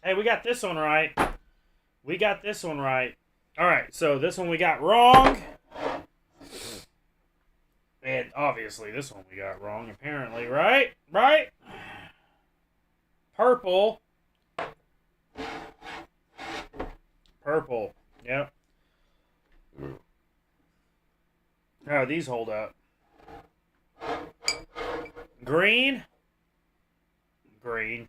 [SPEAKER 1] Hey, we got this one right. We got this one right. Alright, so this one we got wrong. And obviously this one we got wrong, apparently, right? Right? Purple. Purple. Yep. How these hold up? Green. Green.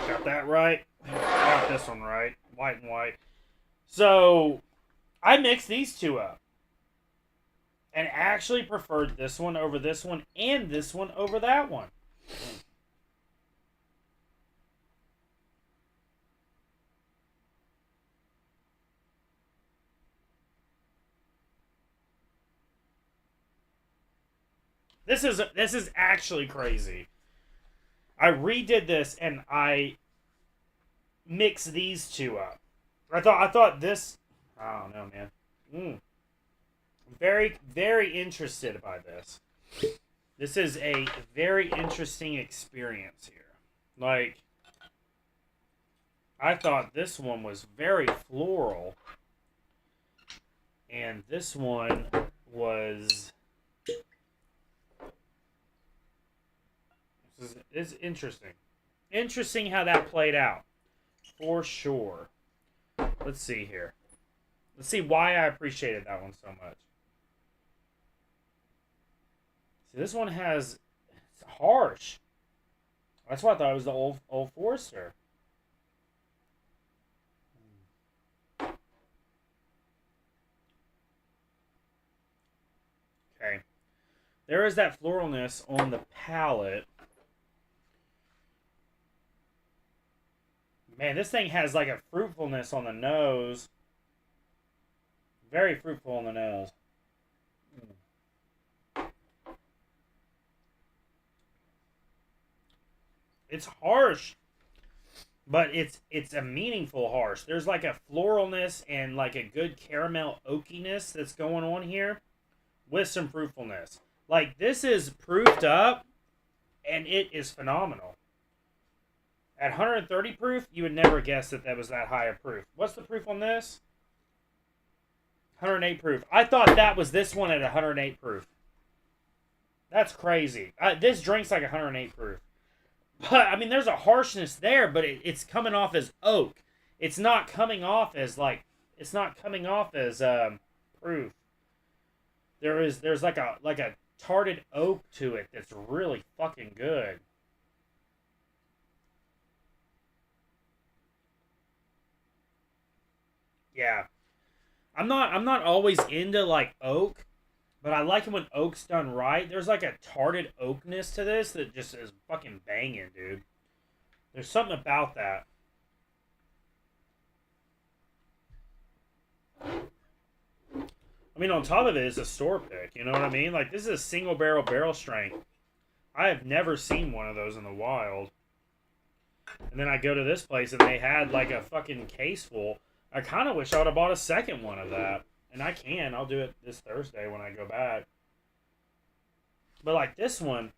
[SPEAKER 1] Got that right. Got this one right. White and white. So, I mixed these two up. And actually preferred this one over this one and this one over that one. This is actually crazy. I redid this and I mixed these two up. I thought this. I don't know, man. Very, very interested by this. This is a very interesting experience here. Like, I thought this one was very floral, and this one was. This is interesting. Interesting how that played out. For sure. Let's see here. Let's see why I appreciated that one so much. See, this one has... It's harsh. That's why I thought it was the Old Forester. Okay. There is that floralness on the palate. Man, this thing has like a fruitfulness on the nose. Very fruitful on the nose. It's harsh, but it's a meaningful harsh. There's like a floralness and like a good caramel oakiness that's going on here with some fruitfulness. Like, this is proofed up, and it is phenomenal. At 130 proof, you would never guess that was that high a proof. What's the proof on this? 108 proof. I thought that was this one at 108 proof. That's crazy. This drink's like 108 proof. But, I mean, there's a harshness there, but it's coming off as oak. It's not coming off as, like, it's not coming off as proof. There's like a tarted oak to it that's really fucking good. Yeah. I'm not always into like oak, But I like it when oak's done right. There's like a tarted oakness to this that just is fucking banging, dude. There's something about that. I mean, on top of it, it's a store pick. You know what I mean? Like, this is a single barrel strength. I have never seen one of those in the wild. And then I go to this place and they had like a fucking case full. I kind of wish I would have bought a second one of that. And I can. I'll do it this Thursday when I go back. But like this one.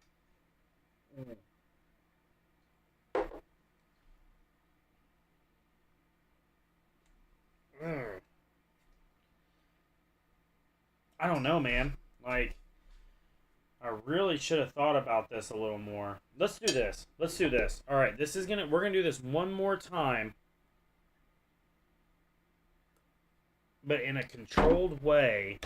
[SPEAKER 1] I don't know, man. Like, I really should have thought about this a little more. Let's do this. Let's do this. All right, we're gonna do this one more time, but in a controlled way.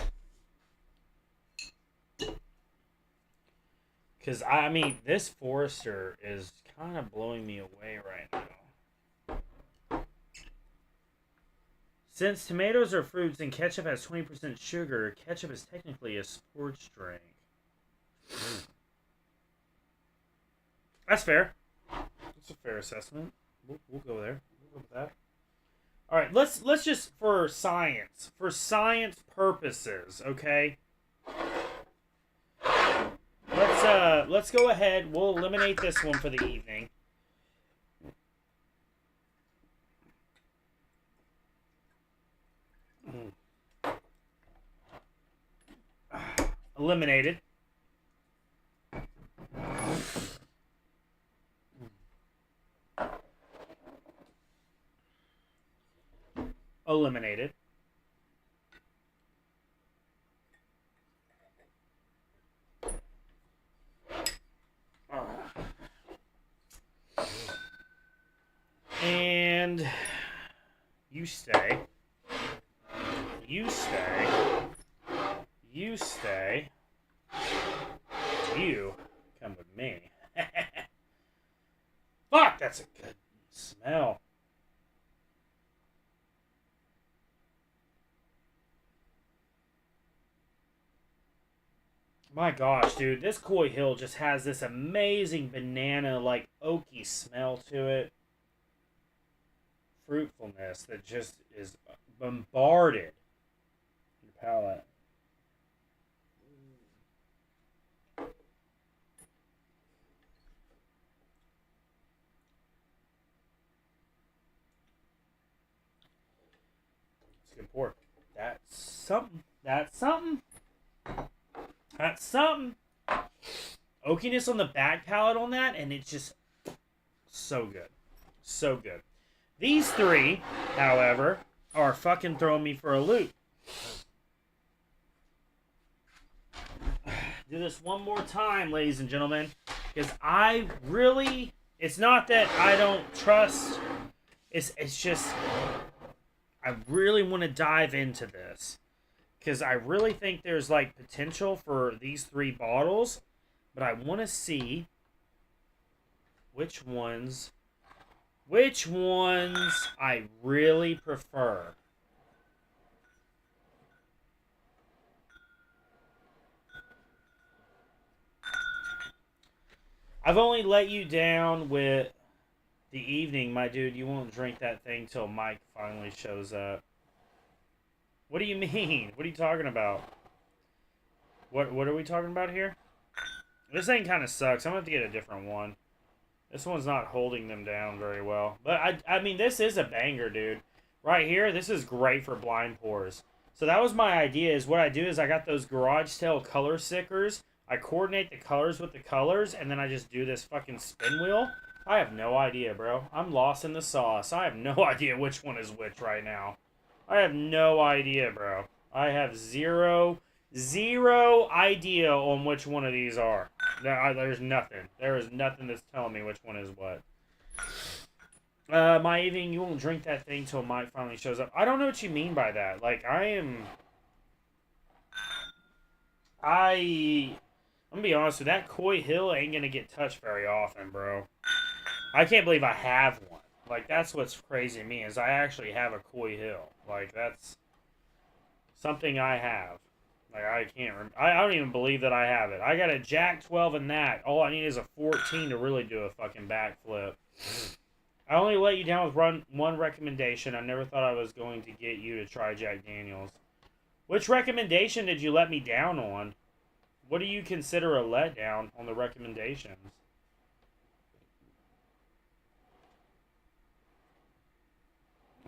[SPEAKER 1] Because I mean, this Forester is kind of blowing me away right now. Since tomatoes are fruits and ketchup has 20% sugar, ketchup is technically a sports drink. That's fair. That's a fair assessment. We'll go there. We'll go with that. All right, let's just for science purposes, okay? Let's go ahead. We'll eliminate this one for the evening. Eliminated. Eliminated. And you stay. You stay. You stay. You come with me. Fuck, that's a good smell. My gosh, dude, this Coy Hill just has this amazing banana, like, oaky smell to it. Fruitfulness that just is bombarded your palate. It's a good pour. That's something. That's something. That's something. Oakiness on the back palate on that, and it's just so good. So good. These three, however, are fucking throwing me for a loop. Do this one more time, ladies and gentlemen. Because I really... It's not that I don't trust. It's just... I really want to dive into this. Because I really think there's, like, potential for these three bottles. But I want to see which ones I really prefer. I've only let you down with the evening, my dude. You won't drink that thing till Mike finally shows up. What do you mean? What are you talking about? What are we talking about here? This thing kind of sucks. I'm going to have to get a different one. This one's not holding them down very well. But, I mean, this is a banger, dude. Right here, this is great for blind pours. So that was my idea, is what I do is I got those garage sale color stickers. I coordinate the colors with the colors, and then I just do this fucking spin wheel. I have no idea, bro. I'm lost in the sauce. I have no idea which one is which right now. I have no idea, bro. I have zero idea on which one of these are. There's nothing. There is nothing that's telling me which one is what. My evening, you won't drink that thing till Mike finally shows up. I don't know what you mean by that. Like, I'm gonna be honest with you, that Coy Hill ain't gonna get touched very often, bro. I can't believe I have one. Like, that's what's crazy to me, is I actually have a Coy Hill. Like, that's something I have. Like, I can't remember. I don't even believe that I have it. I got a Jack 12 and that. All I need is a 14 to really do a fucking backflip. I only let you down with one recommendation. I never thought I was going to get you to try Jack Daniels. Which recommendation did you let me down on? What do you consider a letdown on the recommendations?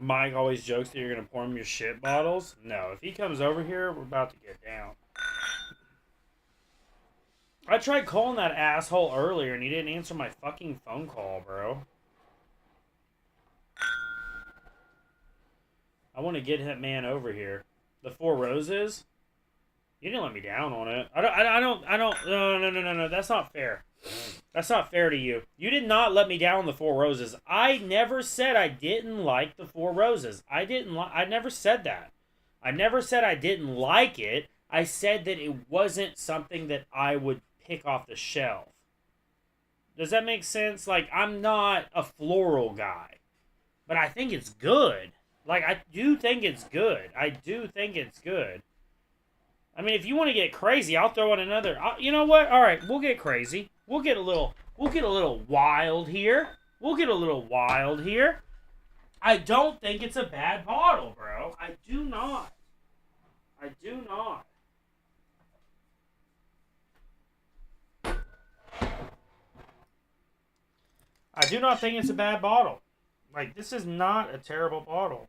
[SPEAKER 1] Mike always jokes that you're going to pour him your shit bottles. No, if he comes over here, we're about to get down. I tried calling that asshole earlier and he didn't answer my fucking phone call, bro. I want to get that man over here. The Four Roses? You didn't let me down on it. I don't, no. That's not fair. That's not fair to you. You did not let me down on the Four Roses. I never said I didn't like the Four Roses. I never said that. I never said I didn't like it. I said that it wasn't something that I would pick off the shelf. Does that make sense? Like, I'm not a floral guy. But I think it's good. Like, I do think it's good. I do think it's good. I mean, if you want to get crazy, I'll throw in another. You know what? All right, we'll get crazy. We'll get a little wild here. We'll get a little wild here. I don't think it's a bad bottle, bro. I do not. I do not. I do not think it's a bad bottle. Like, this is not a terrible bottle.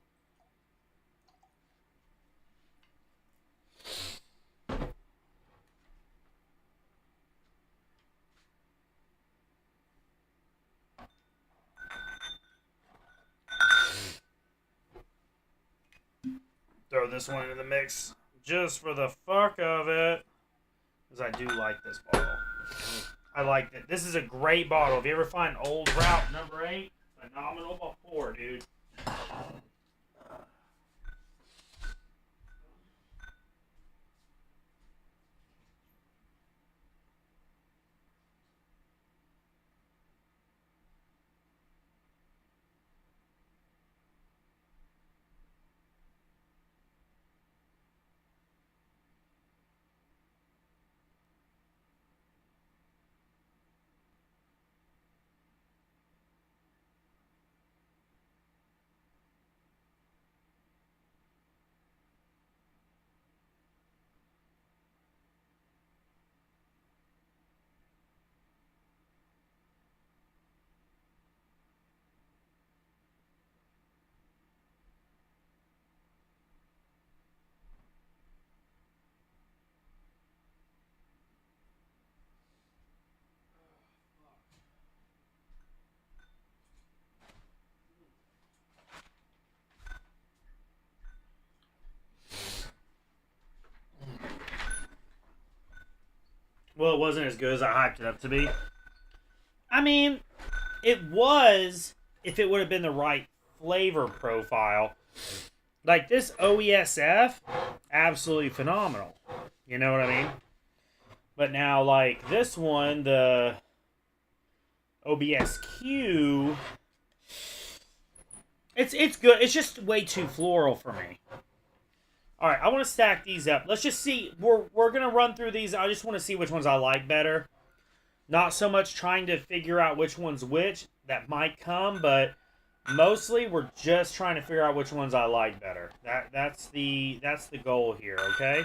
[SPEAKER 1] Throw this one into the mix just for the fuck of it. Because I do like this bottle. I like it. This is a great bottle. If you ever find Old Route number 8, phenomenal before, dude. Well, it wasn't as good as I hyped it up to be. I mean, it was if it would have been the right flavor profile. Like this OESF, absolutely phenomenal. You know what I mean? But now, like this one, the OBSQ, it's good. It's just way too floral for me. All right, I want to stack these up. Let's just see. We're gonna run through these. I just want to see which ones I like better. Not so much trying to figure out which one's which. That might come, but mostly we're just trying to figure out which ones I like better. That's the goal here. Okay.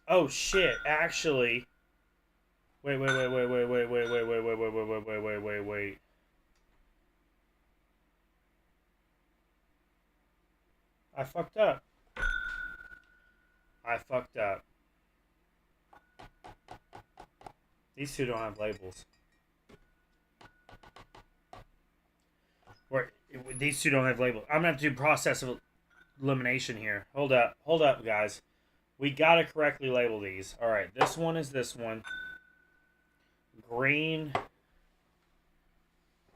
[SPEAKER 1] Oh shit! Actually, wait. I fucked up. These two don't have labels. These two don't have labels. I'm gonna have to do process of elimination here. Hold up, guys. We gotta correctly label these. All right, this one is this one. Green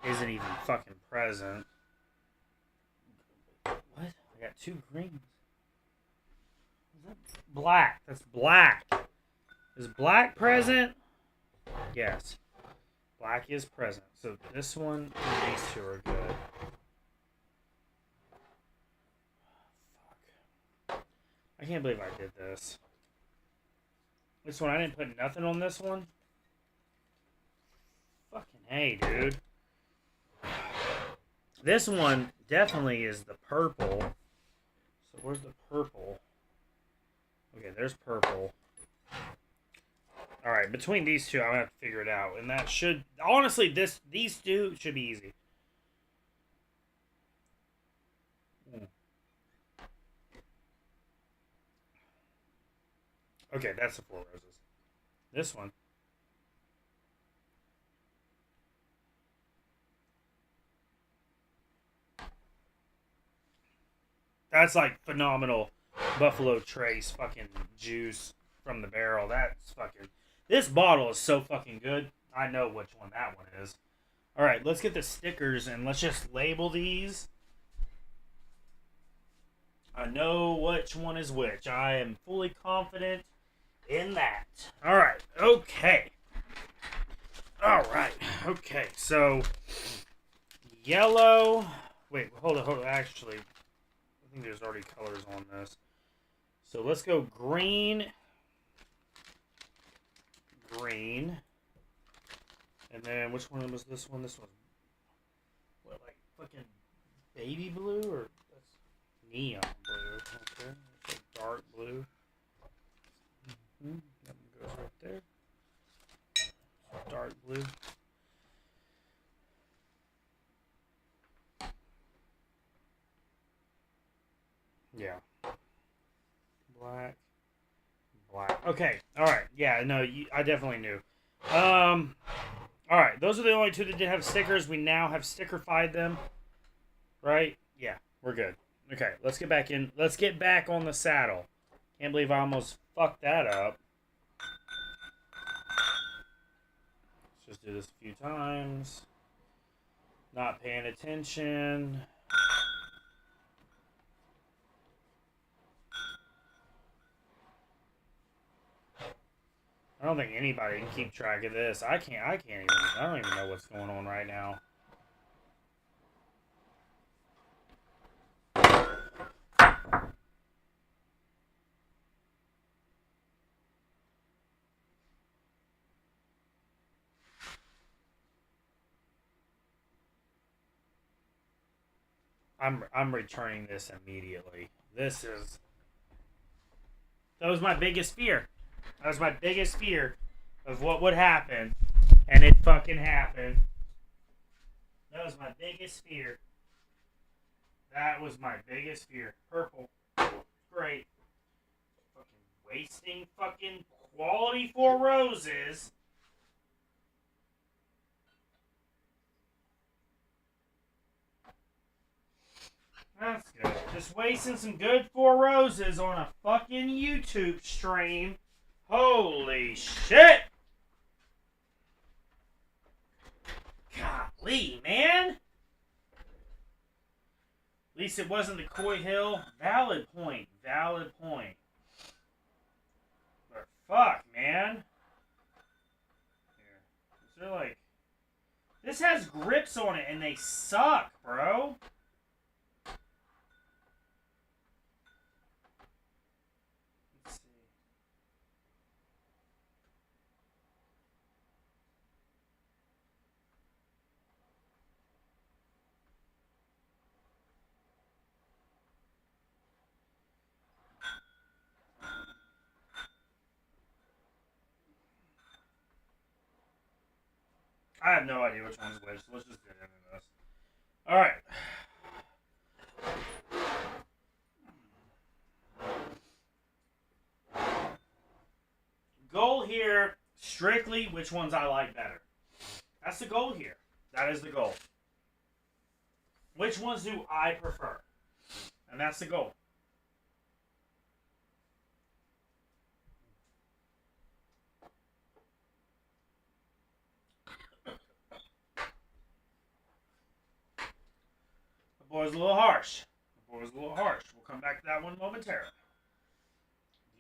[SPEAKER 1] isn't even fucking present. What? I got two greens. Black. That's black. Is black present? Yes. Black is present. So this one and these two are good. Fuck. I can't believe I did this. This one, I didn't put nothing on this one. Fucking hey, dude. This one definitely is the purple. So where's the purple? Okay, there's purple. Alright, between these two, I'm gonna have to figure it out. And that should... Honestly, these two should be easy. Okay, that's the Four Roses. This one. That's like phenomenal Buffalo Trace fucking juice from the barrel. That's fucking... This bottle is so fucking good. I know which one that one is. Alright, let's get the stickers and let's just label these. I know which one is which. I am fully confident in that. Alright, okay. Alright, okay. So, yellow... Wait, hold on. Actually, I think there's already colors on this. So let's go green. Green. And then which one was this one? This one. What, like fucking baby blue? Or that's neon blue. Okay. That's like dark blue. That one goes right there. Dark blue. Yeah. Black. Black. Okay. Alright. Yeah, no, I definitely knew. Alright. Those are the only two that did have stickers. We now have sticker-fied them. Right? Yeah. We're good. Okay. Let's get back in. Let's get back on the saddle. Can't believe I almost fucked that up. Let's just do this a few times. Not paying attention. I don't think anybody can keep track of this. I can't even. I don't even know what's going on right now. I'm returning this immediately. That was my biggest fear. That was my biggest fear of what would happen, and it fucking happened. That was my biggest fear. That was my biggest fear. Purple. Great. Fucking wasting fucking quality Four Roses. That's good. Just wasting some good Four Roses on a fucking YouTube stream. Holy shit! Golly, man! At least it wasn't the Coy Hill. Valid point. Valid point. But fuck, man. Here. Is there like... This has grips on it and they suck, bro. I have no idea which one's which, so let's just get into this. Alright. Goal here, strictly which ones I like better. That's the goal here. That is the goal. Which ones do I prefer? And that's the goal. The boy's a little harsh. The boy's a little harsh. We'll come back to that one momentarily.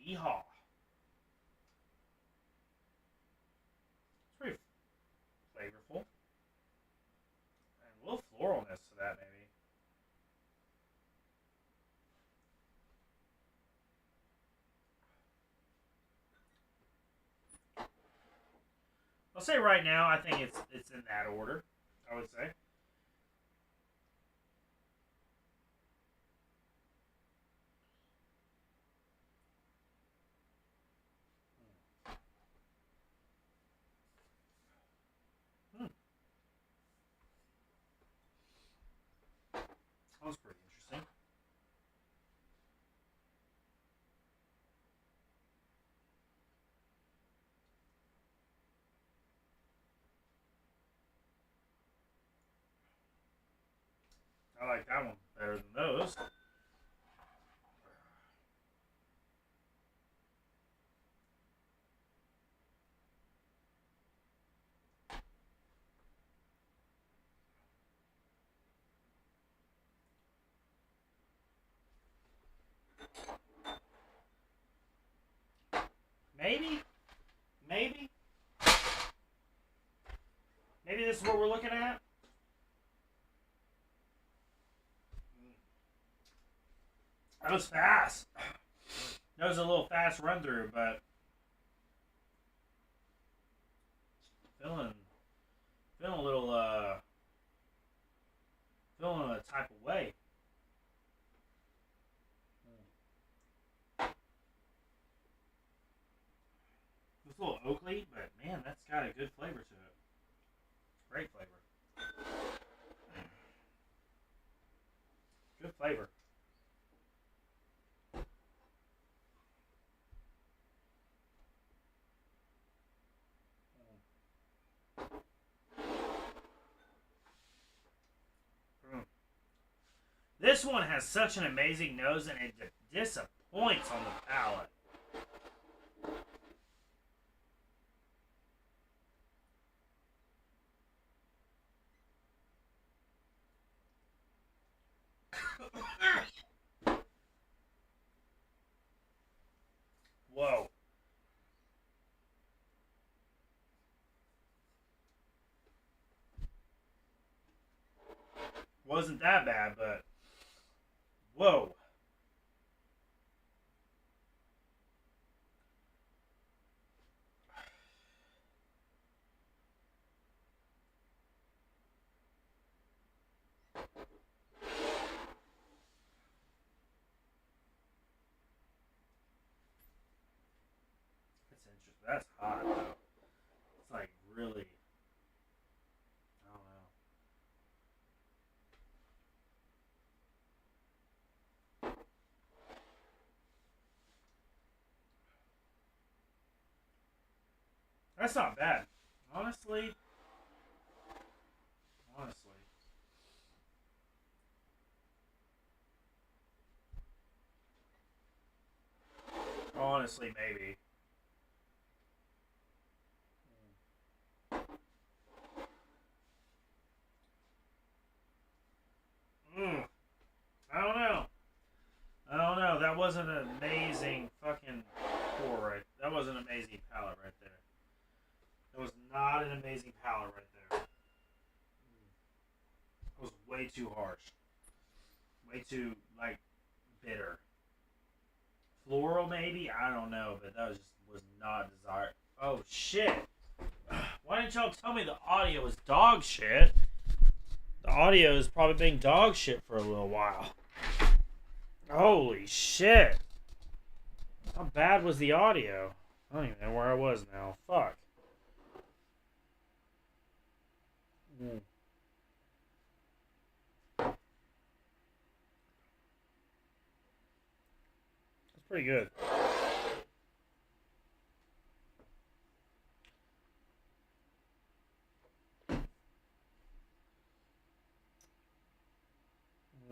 [SPEAKER 1] Yeehaw. It's pretty flavorful. And a little floralness to that, maybe. I'll say right now, I think it's in that order. I would say. Hmm. That was pretty interesting. I like that one better than those. Maybe, maybe, maybe this is what we're looking at. That was fast. That was a little fast run through, but feeling feeling a little feeling a type of way. It's a little oaky, but man, that's got a good flavor to it. Great flavor. Good flavor. Mm. This one has such an amazing nose, and it disappoints on the palate. Whoa. Wasn't that bad, but whoa. That's interesting. That's hot, though. It's like really, I don't know. That's not bad. Honestly, honestly. Honestly, maybe. Mm, I don't know. I don't know. That wasn't an amazing fucking pour, right? That was an amazing palate right there. That was not an amazing palate right there. It was way too harsh. Way too, like, bitter. Floral, maybe? I don't know, but that was not desired. Oh, shit. Why didn't y'all tell me the audio was dog shit? The audio has probably been dog shit for a little while. Holy shit. How bad was the audio? I don't even know where I was now. Fuck. Mm. That's pretty good.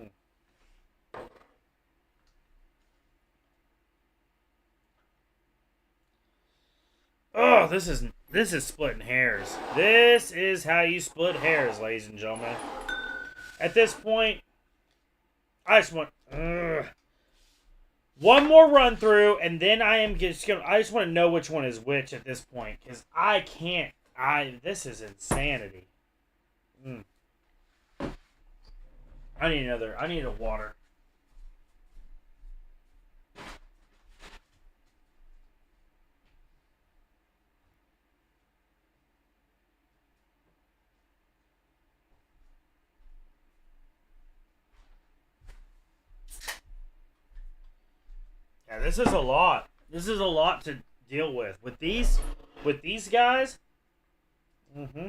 [SPEAKER 1] Mm. Oh, this is splitting hairs. This is how you split hairs, ladies and gentlemen. At this point, I just want one more run through, and then I just want to know which one is which at this point, because I can't. This is insanity. Mm. I need another. I need a water. Yeah, this is a lot. This is a lot to deal with. With these guys. Mm-hmm.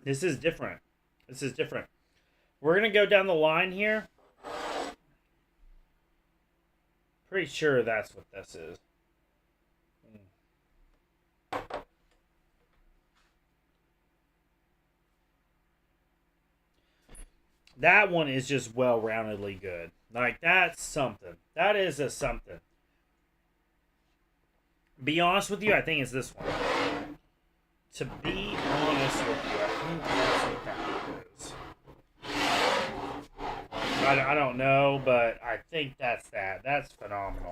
[SPEAKER 1] This is different. This is different. We're gonna go down the line here. Pretty sure that's what this is. That one is just well-roundedly good. Like, that's something. That is a something. Be honest with you, I think it's this one. To be honest with you, I think that's what that is. I don't know, but I think that's that. That's phenomenal.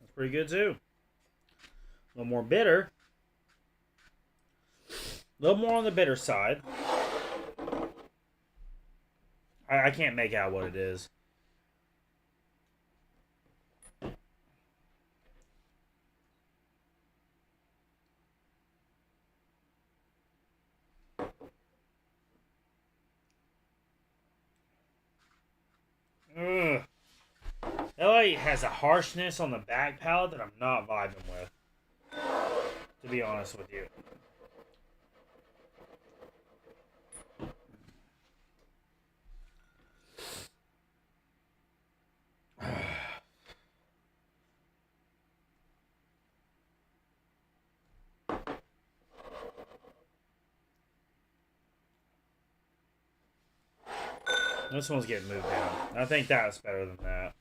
[SPEAKER 1] That's pretty good, too. A little more bitter. A little more on the bitter side. I can't make out what it is. Ugh. LA has a harshness on the back palate that I'm not vibing with. To be honest with you. This one's getting moved down. I think that's better than that.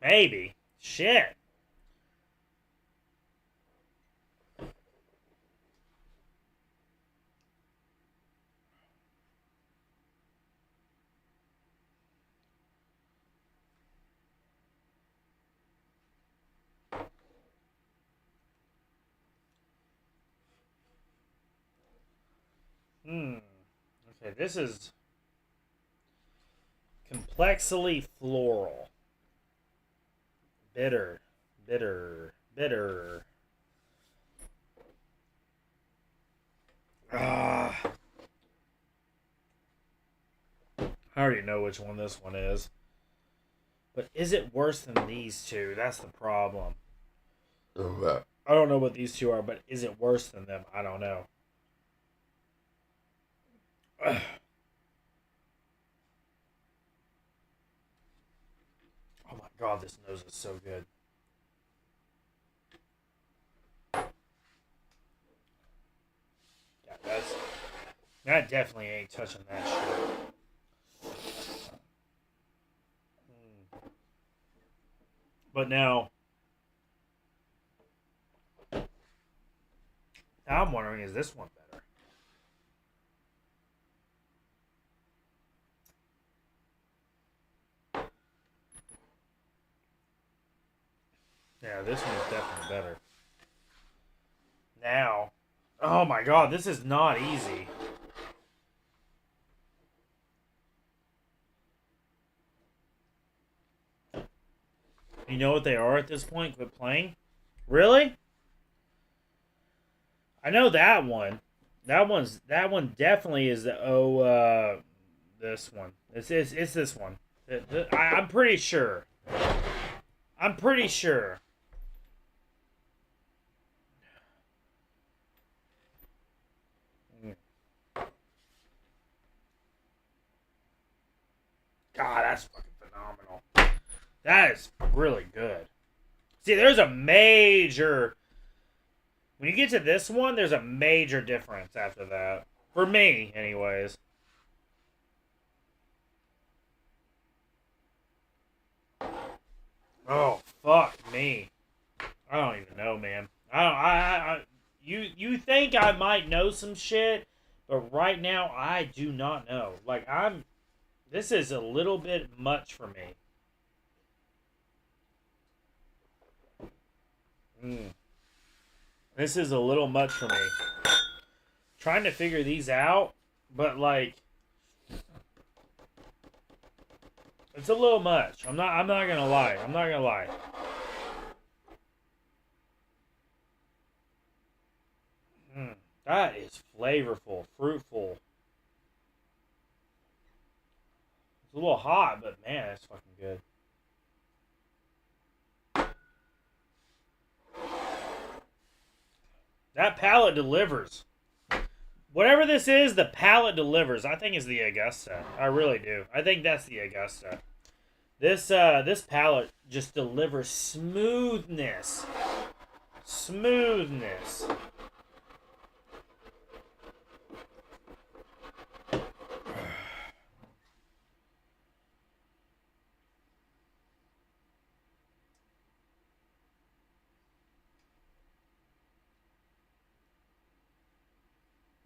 [SPEAKER 1] Maybe. Shit. Okay, this is complexly floral. Bitter. I already know which one this one is. But is it worse than these two? That's the problem. I don't know what these two are, but is it worse than them? I don't know. Oh my god, this nose is so good. Yeah, that definitely ain't touching that shit. But now I'm wondering, is this one better? Yeah, this one's definitely better. Now, oh my god, this is not easy. You know what they are at this point? Quit playing? Really? I know that one. That one definitely is the this one. It's this one. I'm pretty sure. I'm pretty sure. God, that's fucking phenomenal. That is really good. See, there's a major... When you get to this one, there's a major difference after that. For me, anyways. Oh, fuck me. I don't even know, man. You think I might know some shit, but right now I do not know. Like, this is a little bit much for me. This is a little much for me. Trying to figure these out, but like, It's a little much. I'm not gonna lie. I'm not gonna lie. That is flavorful, fruitful. It's a little hot, but man, that's fucking good. That palate delivers. Whatever this is, the palate delivers. I think it's the Augusta. I really do. I think that's the Augusta. This palate just delivers smoothness. Smoothness.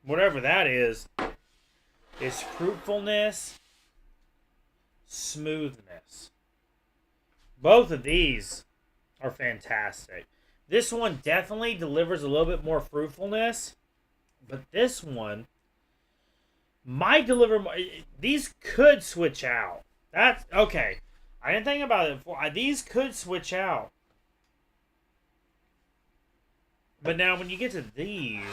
[SPEAKER 1] Whatever that is fruitfulness, smoothness. Both of these are fantastic. This one definitely delivers a little bit more fruitfulness, but this one might deliver more. These could switch out. That's okay. I didn't think about it before. These could switch out. But now when you get to these,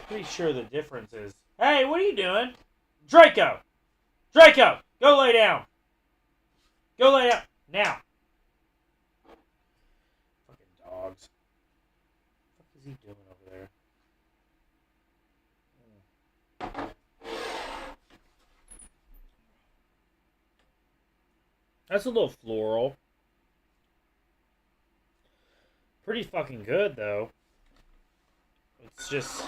[SPEAKER 1] pretty sure the difference is, hey, what are you doing? Draco! Draco! Go lay down! Go lay down! Now! Fucking dogs. What is he doing over there? That's a little floral. Pretty fucking good, though. It's just...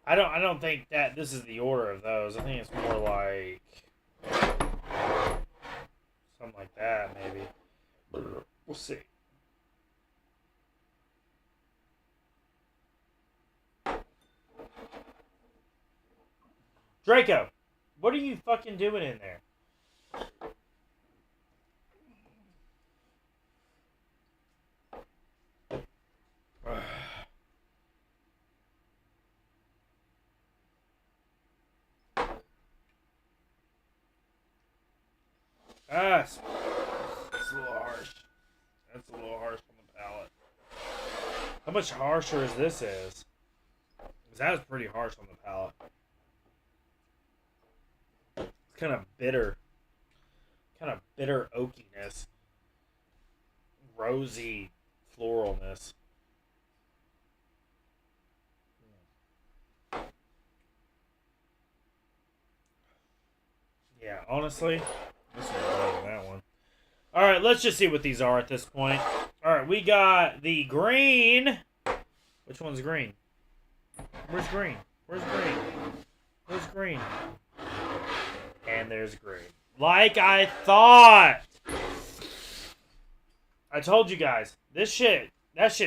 [SPEAKER 1] I don't think that this is the order of those. I think it's more like something like that, maybe. We'll see. Draco, what are you fucking doing in there? That's a little harsh. That's a little harsh on the palate. How much harsher as this is? Because that was pretty harsh on the palate. It's kind of bitter. Kind of bitter oakiness. Rosy floralness. Yeah, honestly, this one's better than that one. Alright, let's just see what these are at this point. Alright, we got the green. Which one's green? Where's green? Where's green? Where's green? And there's green. Like I thought! I told you guys, that shit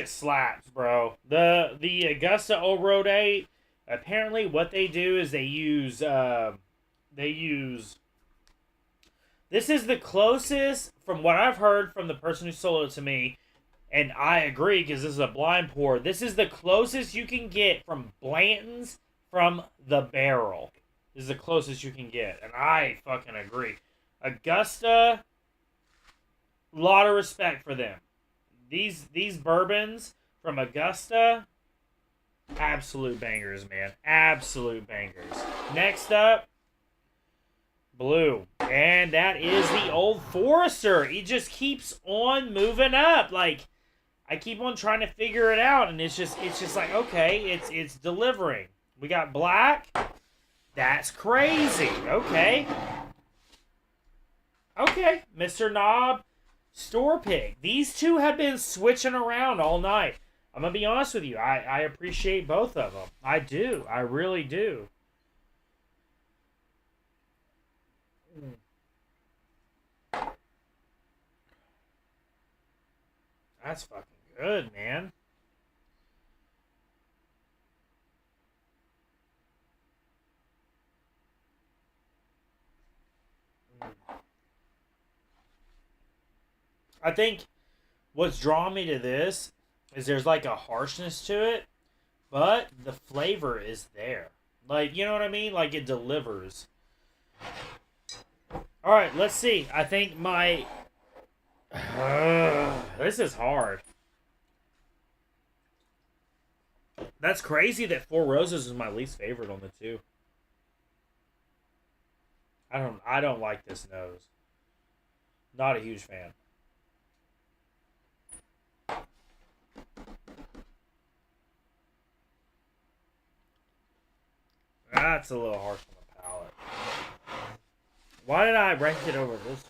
[SPEAKER 1] slaps, bro. The Augusta Old Road 8, apparently what they do is they use this is the closest, from what I've heard from the person who sold it to me, and I agree because this is a blind pour, this is the closest you can get from Blanton's from the barrel. This is the closest you can get, and I fucking agree. Augusta, lot of respect for them. These bourbons from Augusta, absolute bangers, man. Absolute bangers. Next up, blue. And that is the Old Forester. He just keeps on moving up. Like, I keep on trying to figure it out, and it's just like, okay, it's delivering. We got black. That's crazy. Okay. Okay, Mr. Knob, Store Pig. These two have been switching around all night. I'm going to be honest with you. I appreciate both of them. I do. I really do. That's fucking good, man. I think what's drawn me to this is there's like a harshness to it, but the flavor is there. Like, you know what I mean? Like, it delivers. All right, let's see. I think my this is hard. That's crazy that Four Roses is my least favorite on the two. I don't like this nose. Not a huge fan. That's a little harsh on the palate. Why did I rank it over this?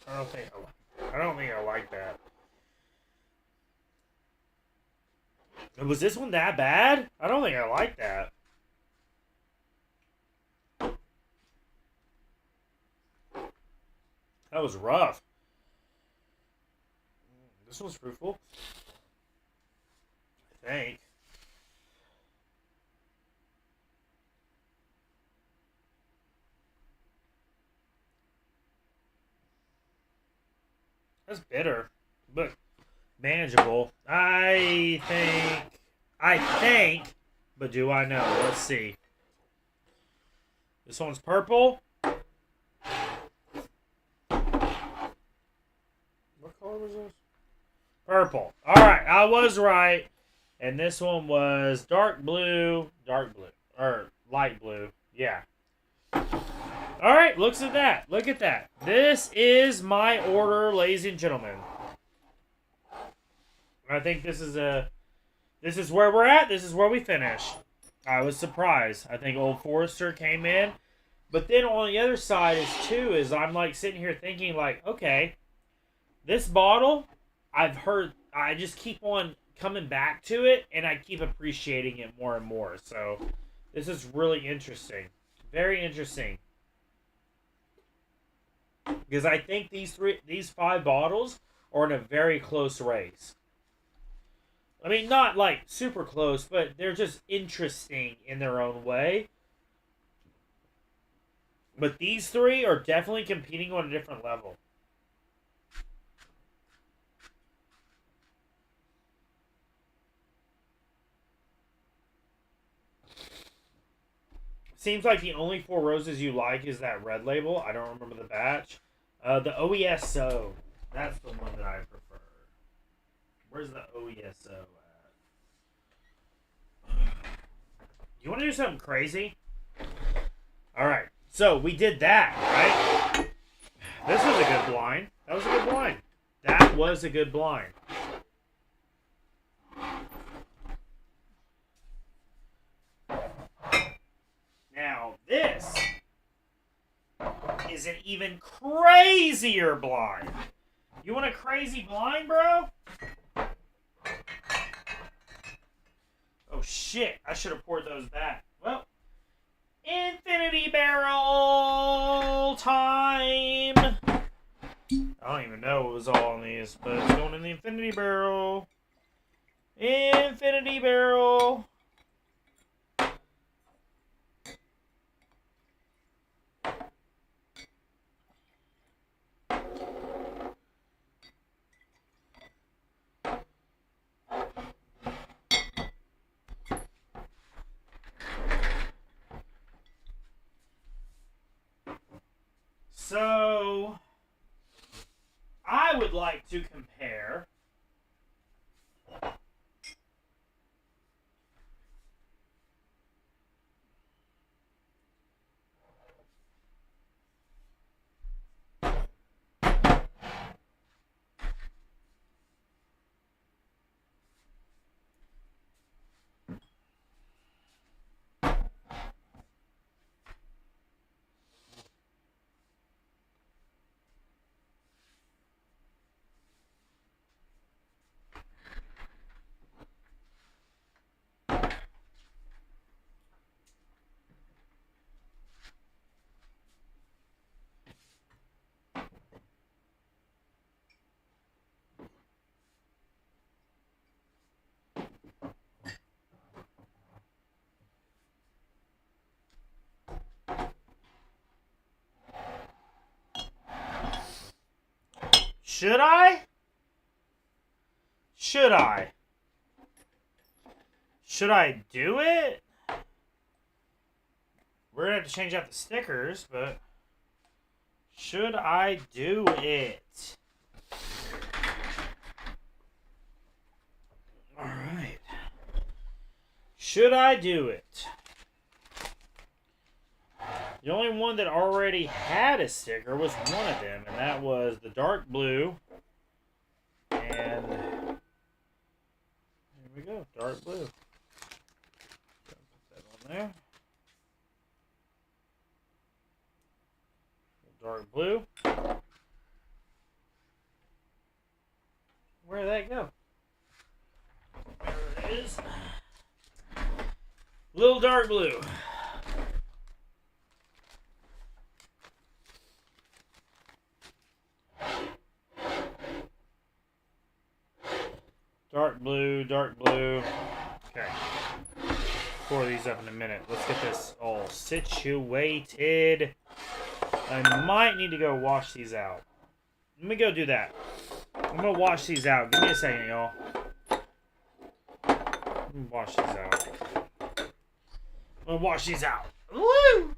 [SPEAKER 1] I don't think I like that. Was this one that bad? I don't think I like that. That was rough. This one's fruitful. I think. That's bitter, but manageable. I think, but do I know? Let's see. This one's purple. What color was this? Purple. All right, I was right. And this one was dark blue, or light blue. Yeah. All right, looks at that. Look at that. This is my order, ladies and gentlemen. I think this is where we're at. This is where we finish. I was surprised. I think Old Forester came in, but then on the other side is I'm like sitting here thinking like, okay, this bottle, I just keep on coming back to it, and I keep appreciating it more and more. So this is really interesting, very interesting. Because I think these 5 bottles are in a very close race. I mean, not like super close, but they're just interesting in their own way. But these 3 are definitely competing on a different level. Seems like the only Four Roses you like is that red label. I don't remember the batch. The OESO. That's the one that I prefer. Where's the OESO at? You want to do something crazy? Alright. So, we did that, right? This was a good blind. That was a good blind. That was a good blind. Now, this is an even crazier blind. You want a crazy blind, bro? Oh, shit. I should have poured those back. Well, Infinity Barrel time. I don't even know what was all on these, but it's going in the Infinity Barrel. Infinity Barrel. So, I would like to compare Should I? Should I? Should I do it? We're going to have to change out the stickers, but should I do it? Alright. Should I do it? The only one that already had a sticker was one of them, and that was the dark blue. And here we go, dark blue. Put that on there. Dark blue. Where did that go? There it is. Little dark blue. Dark blue, dark blue. Okay. Pour these up in a minute. Let's get this all situated. I might need to go wash these out. Let me go do that. I'm going to wash these out. Give me a second, y'all. Let me wash these out. I'm going to wash these out. Woo!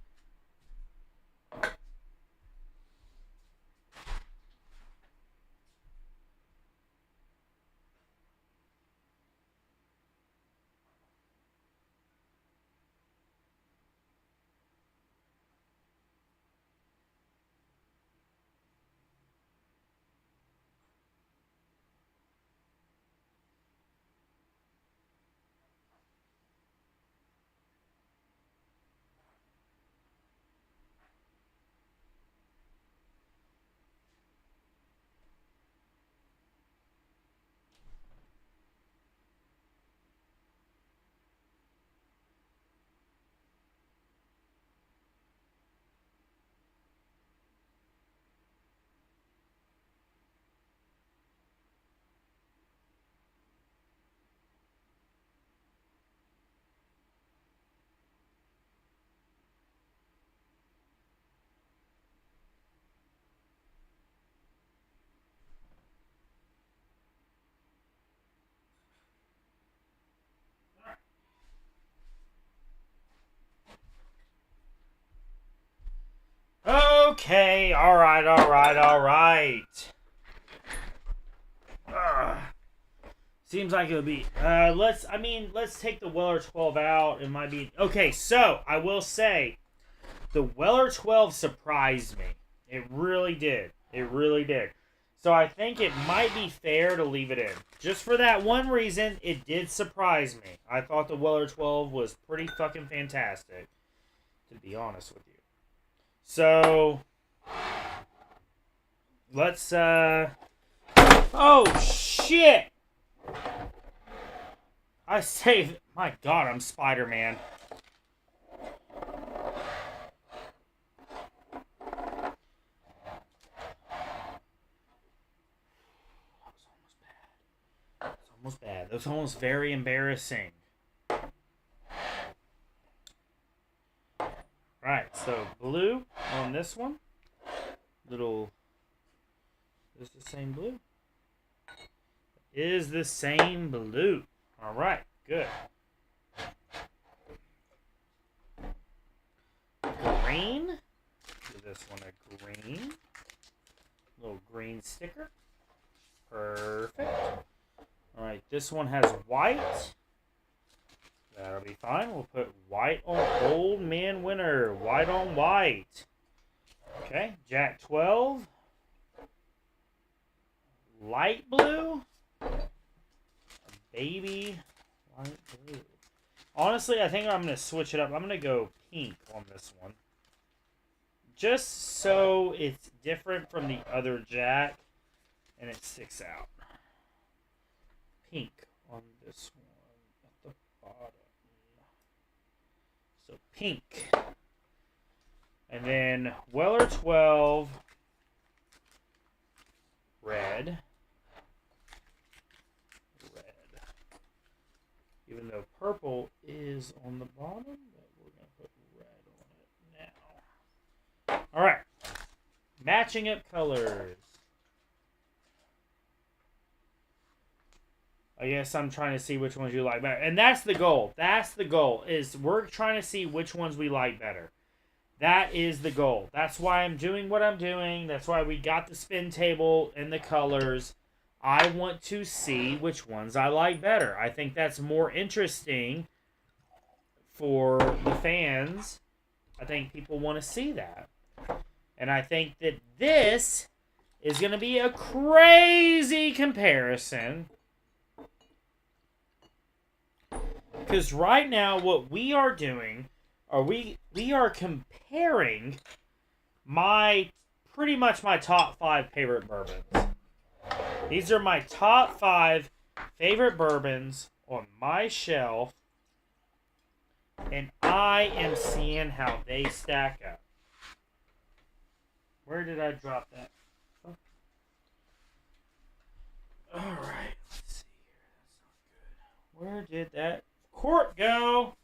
[SPEAKER 1] Okay, alright. Seems like it would be, let's take the Weller 12 out. It might be, okay, so, I will say, the Weller 12 surprised me. It really did. So I think it might be fair to leave it in. Just for that one reason, it did surprise me. I thought the Weller 12 was pretty fucking fantastic, to be honest with you. So, let's, oh, shit! I saved, my God, I'm Spider-Man. That was almost very embarrassing. Right, so blue on this one. Is the same blue? Is the same blue. Alright, good. Green. Give this one a green. Little green sticker. Perfect. Alright, this one has white. That'll be fine. We'll put white on Old Man Winter. White on white. Okay, Jack 12. Light blue. Baby light blue. Honestly, I think I'm going to switch it up. I'm going to go pink on this one. Just so it's different from the other Jack and it sticks out. Pink on this one at the bottom. So pink. And then Weller 12. Red. Even though purple is on the bottom, but we're going to put red on it now. Alright. Matching up colors. I guess I'm trying to see which ones you like better. And that's the goal. That's the goal, is we're trying to see which ones we like better. That is the goal. That's why I'm doing what I'm doing. That's why we got the spin table and the colors. I want to see which ones I like better. I think that's more interesting for the fans. I think people want to see that. And I think that this is going to be a crazy comparison. Because right now, what we are doing, are we are comparing pretty much my top 5 favorite bourbons. These are my top 5 favorite bourbons on my shelf, and I am seeing how they stack up. Where did I drop that? Oh. All right, let's see here. That's not good. Where did that quart go?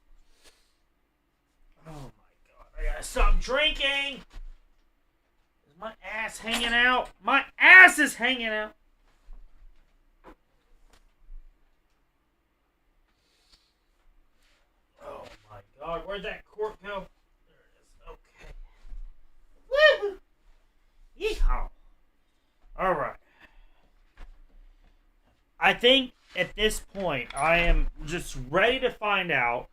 [SPEAKER 1] Oh my god, I gotta stop drinking! Is my ass hanging out? My ass is hanging out! Oh my god, where'd that quart go? There it is, okay. Woo! Yeehaw! Alright. I think at this point, I am just ready to find out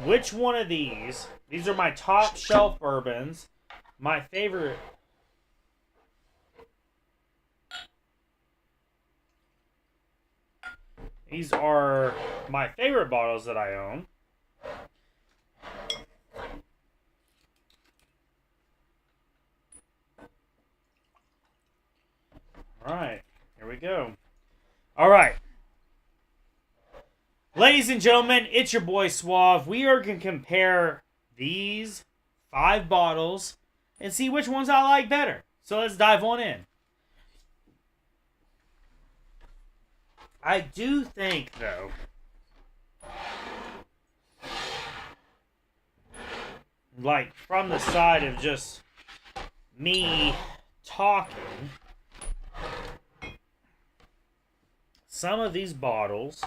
[SPEAKER 1] which one of these are my top shelf bourbons, my favorite. These are my favorite bottles that I own. Alright, here we go. Alright. Ladies and gentlemen, it's your boy Swav. We are going to compare these 5 bottles and see which ones I like better. So let's dive on in. I do think, though, like from the side of just me talking, some of these bottles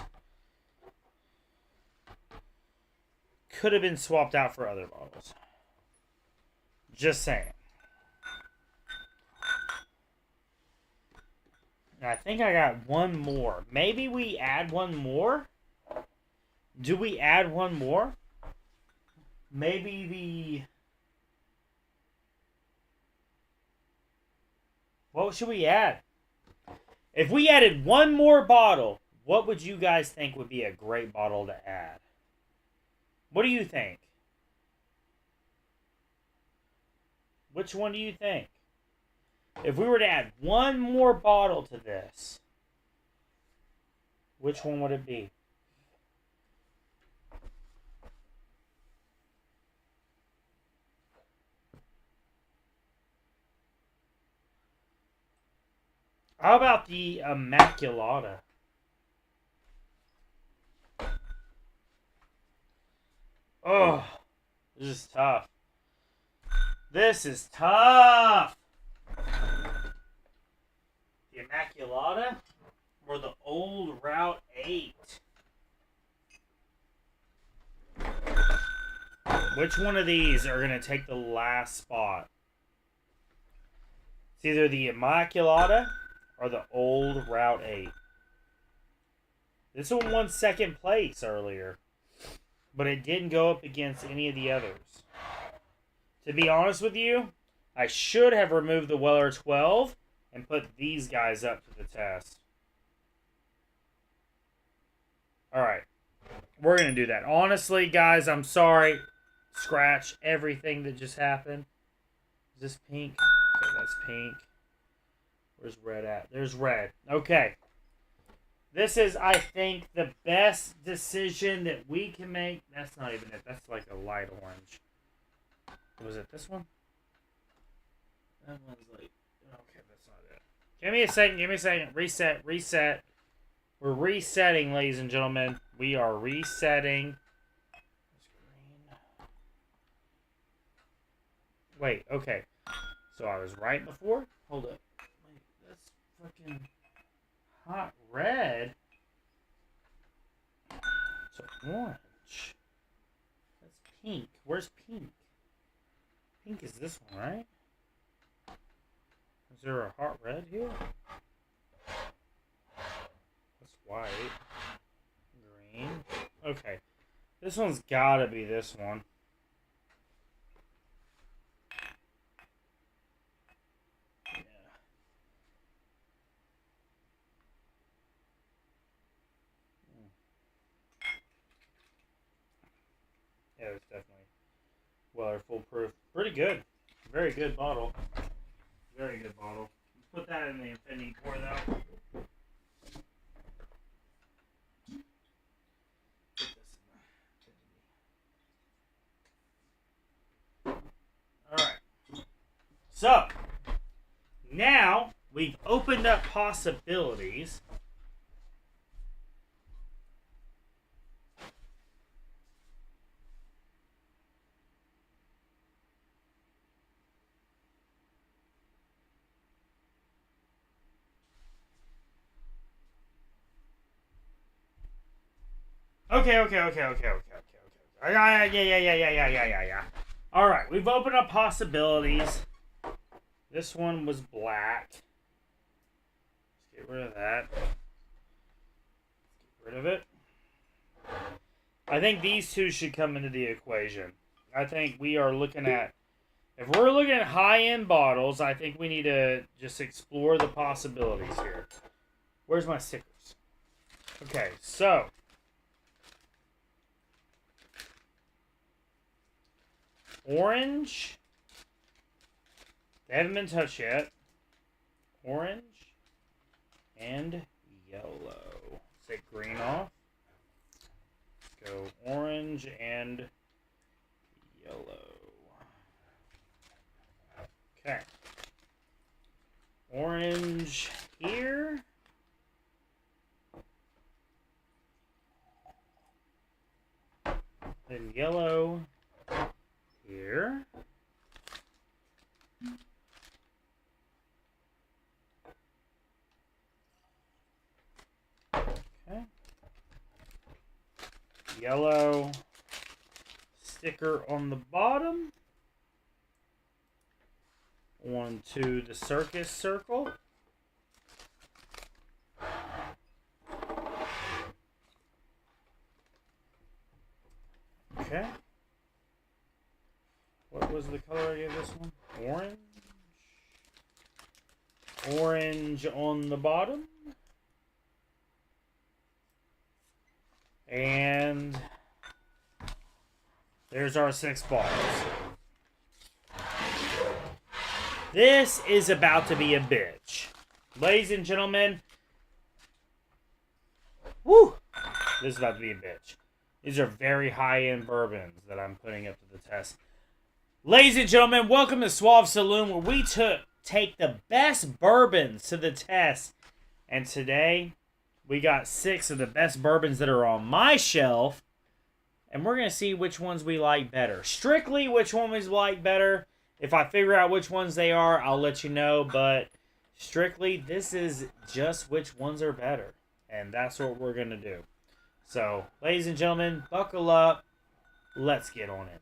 [SPEAKER 1] could have been swapped out for other bottles. Just saying. And I think I got one more. Maybe we add one more? Do we add one more? Maybe the... What should we add? If we added one more bottle, what would you guys think would be a great bottle to add? What do you think? Which one do you think? If we were to add one more bottle to this, which one would it be? How about the Immaculata? Oh, this is tough. This is tough. The Immaculata or the Old Route 8? Which one of these are going to take the last spot? It's either the Immaculata or the Old Route 8. This one won second place earlier, but it didn't go up against any of the others. To be honest with you, I should have removed the Weller 12 and put these guys up to the test. Alright. We're going to do that. Honestly, guys, I'm sorry. Scratch everything that just happened. Is this pink? Okay, that's pink. Where's red at? There's red. Okay. This is, I think, the best decision that we can make. That's not even it. That's like a light orange. Was it this one? That one's like... Okay, that's not it. Give me a second. Give me a second. Reset. Reset. We're resetting, ladies and gentlemen. We are resetting. Wait, okay. So I was right before? Hold up. Wait, that's fucking hot red. Orange. That's pink. Where's pink? Pink is this one, right? Is there a hot red here? That's white. Green. Okay. This one's gotta be this one. Yeah, it's definitely Weller foolproof. Pretty good. Very good bottle. Very good bottle. Let's put that in the infinity pour, though. Alright. So, now we've opened up possibilities. Okay. Yeah. All right, we've opened up possibilities. This one was black. Let's get rid of that. Get rid of it. I think these two should come into the equation. I think we are looking at, if we're looking at high-end bottles, I think we need to just explore the possibilities here. Where's my stickers? Okay, so orange. They haven't been touched yet. Orange and yellow. Take green off. Go orange and yellow. Okay. Orange here. Then yellow here. Okay. Yellow sticker on the bottom. Onto the circus circle. Okay. What was the color I gave this one? Orange. Orange on the bottom. And there's our 6 bottles. This is about to be a bitch. Ladies and gentlemen. Woo! This is about to be a bitch. These are very high-end bourbons that I'm putting up to the test. Ladies and gentlemen, welcome to Swavilo Saloon, where we take the best bourbons to the test. And today, we got 6 of the best bourbons that are on my shelf. And we're going to see which ones we like better. Strictly which one we like better. If I figure out which ones they are, I'll let you know. But strictly, this is just which ones are better. And that's what we're going to do. So, ladies and gentlemen, buckle up. Let's get on in there.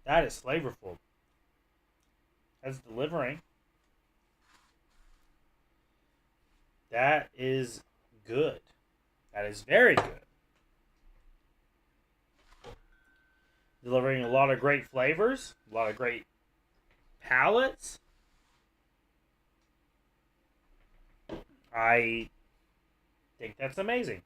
[SPEAKER 1] That is flavorful. That's delivering. That is good. That is very good. Delivering a lot of great flavors. A lot of great palates. I think that's amazing.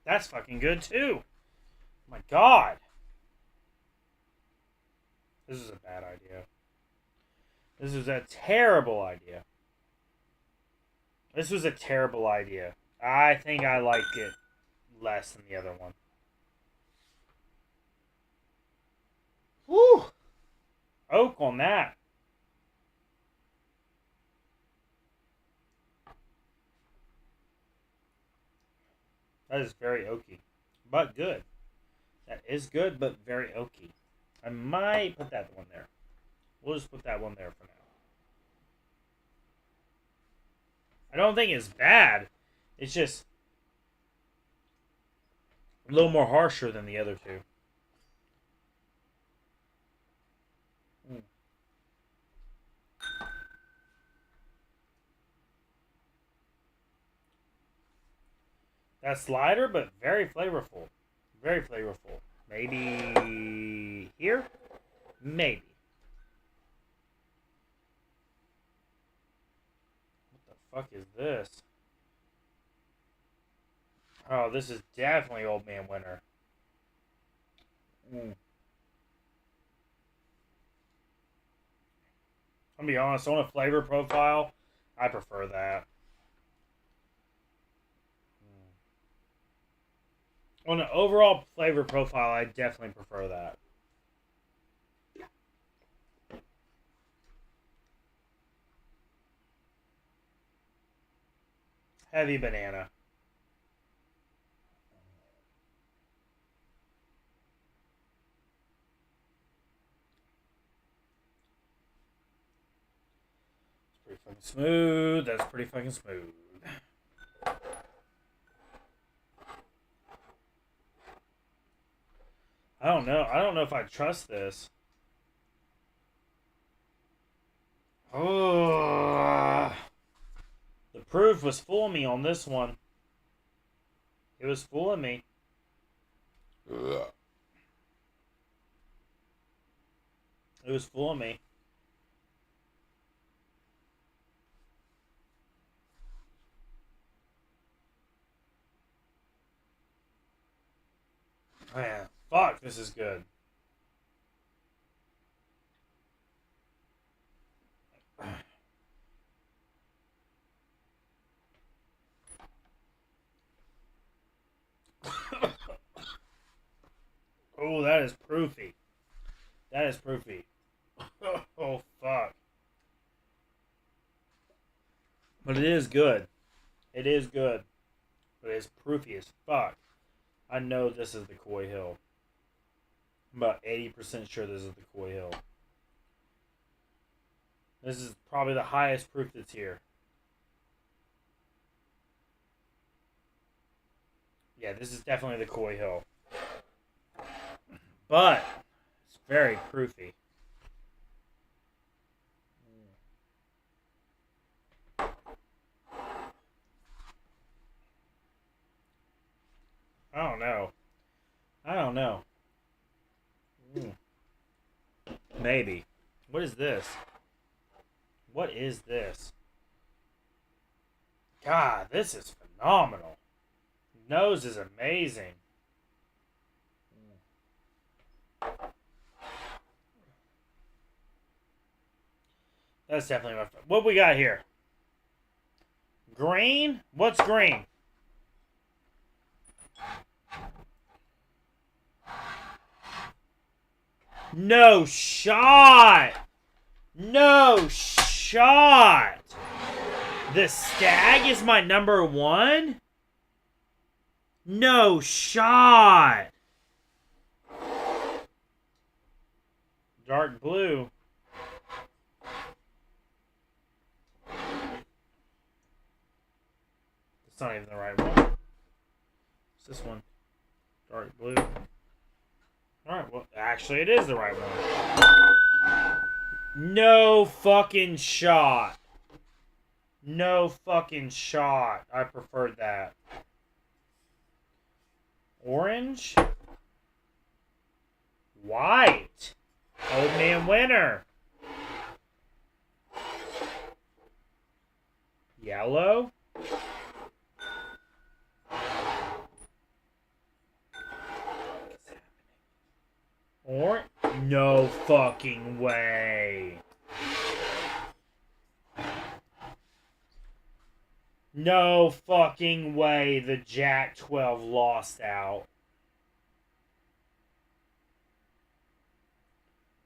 [SPEAKER 1] That's fucking good too. Oh my God. This is a bad idea. This is a terrible idea. This was a terrible idea. I think I like it less than the other one. Woo! Oak on that. That is very oaky, but good. That is good, but very oaky. I might put that one there. We'll just put that one there for now. I don't think it's bad. It's just a little more harsher than the other two. That's lighter, but very flavorful. Very flavorful. Maybe here? Maybe. What the fuck is this? Oh, this is definitely Old Man Winter. I'm gonna be honest, on a flavor profile, I prefer that. On an overall flavor profile, I definitely prefer that. Heavy banana. It's pretty fucking smooth. That's pretty fucking smooth. I don't know. I don't know if I trust this. Oh, the proof was fooling me on this one. It was fooling me. It was fooling me. Man, fuck, this is good. Oh, that is proofy. That is proofy. Oh, fuck. But it is good. It is good. But it's proofy as fuck. I know this is the Coy Hill. I'm about 80% sure this is the Coy Hill. This is probably the highest proof that's here. Yeah, this is definitely the Coy Hill. But it's very proofy. I don't know. I don't know. Maybe. What is this? What is this? God, this is phenomenal. Nose is amazing. That's definitely my favorite. What we got here? Green? What's green? No shot! No shot! The Stag is my number one? No shot! Dark blue. It's not even the right one. It's this one. Dark blue. Alright, well, actually it is the right one. No fucking shot. No fucking shot. I preferred that. Orange. White. Old Man Winter. Yellow. Or no fucking way. No fucking way the Jack 12 lost out.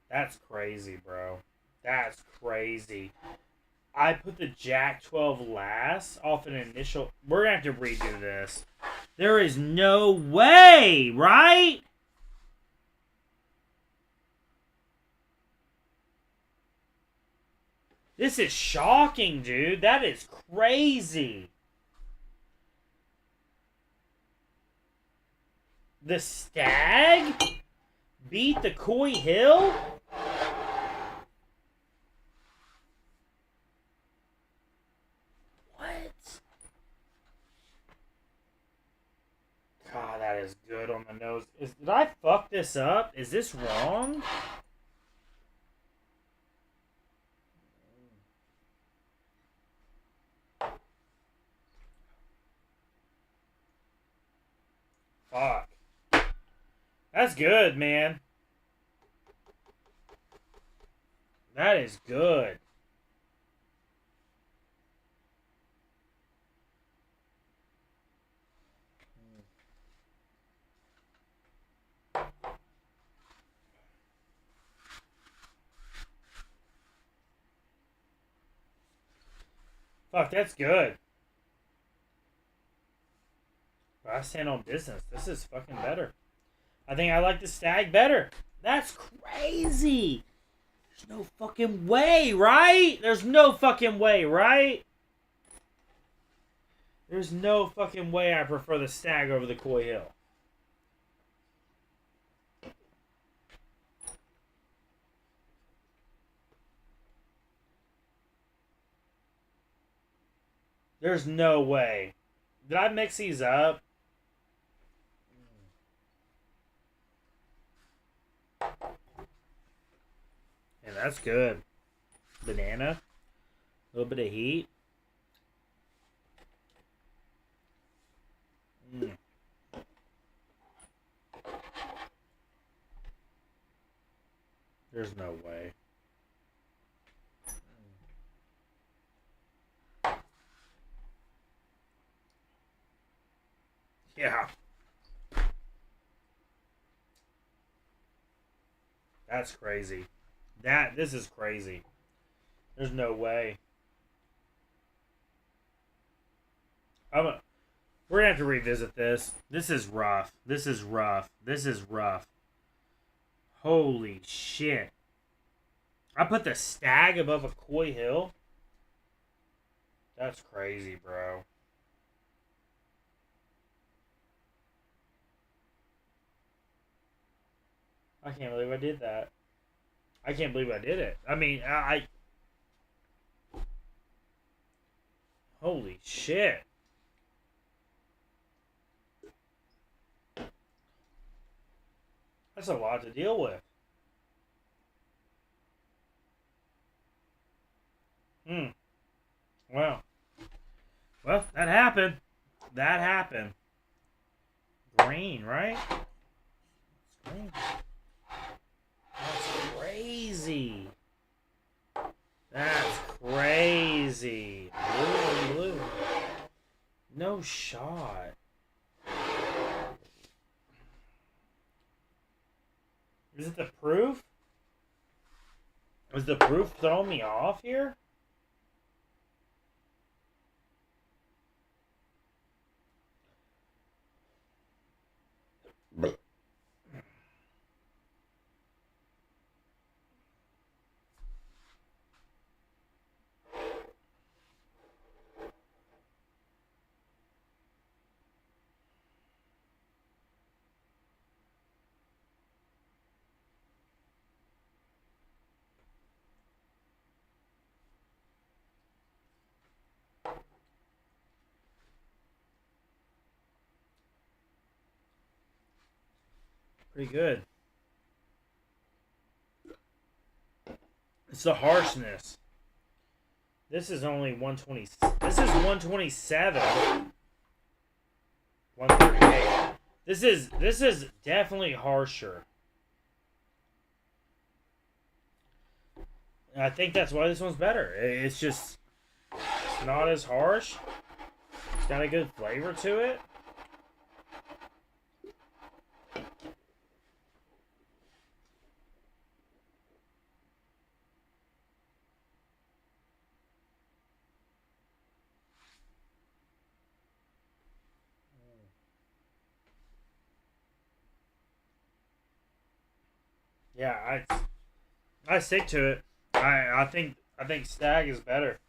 [SPEAKER 1] That's crazy, bro. That's crazy. I put the Jack 12 last off an initial... We're going to have to redo this. There is no way, right? This is shocking, dude. That is crazy. The Stag beat the Coy Hill? What? God, that is good on the nose. Did I fuck this up? Is this wrong? Fuck. That's good, man. That is good. Fuck, that's good. But I stand on business. This is fucking better. I think I like the Stag better. That's crazy. There's no fucking way, right? There's no fucking way, right? There's no fucking way I prefer the Stag over the Coy Hill. There's no way. Did I mix these up? Yeah, that's good. Banana. A little bit of heat. Mm. There's no way. Yeah. That's crazy. This is crazy. There's no way. We're gonna have to revisit this. This is rough. This is rough. This is rough. Holy shit. I put the Stag above a Coy Hill? That's crazy, bro. I can't believe I did that. I can't believe I did it. I mean, holy shit. That's a lot to deal with. Well. Well, that happened. That happened. Green, right? It's green. That's crazy. That's crazy. Blue and blue. No shot. Is it the proof? Is the proof throwing me off here? Pretty good. It's the harshness. This is only 120. This is 127. 138. This is definitely harsher. And I think that's why this one's better. It's just it's not as harsh. It's got a good flavor to it. Yeah, I stick to it. I think Stag is better.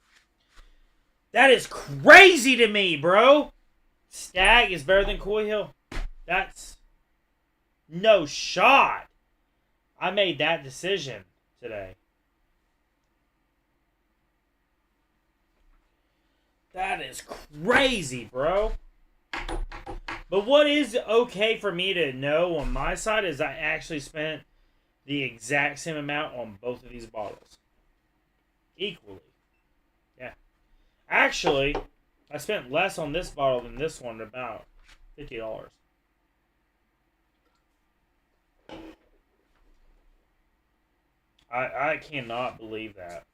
[SPEAKER 1] That is crazy to me, bro. Stag is better than Coy Hill. That's no shot. I made that decision today. That is crazy, bro. But what is okay for me to know on my side is I actually spent the exact same amount on both of these bottles. Equally. Yeah. Actually, I spent less on this bottle than this one, about $50. I cannot believe that.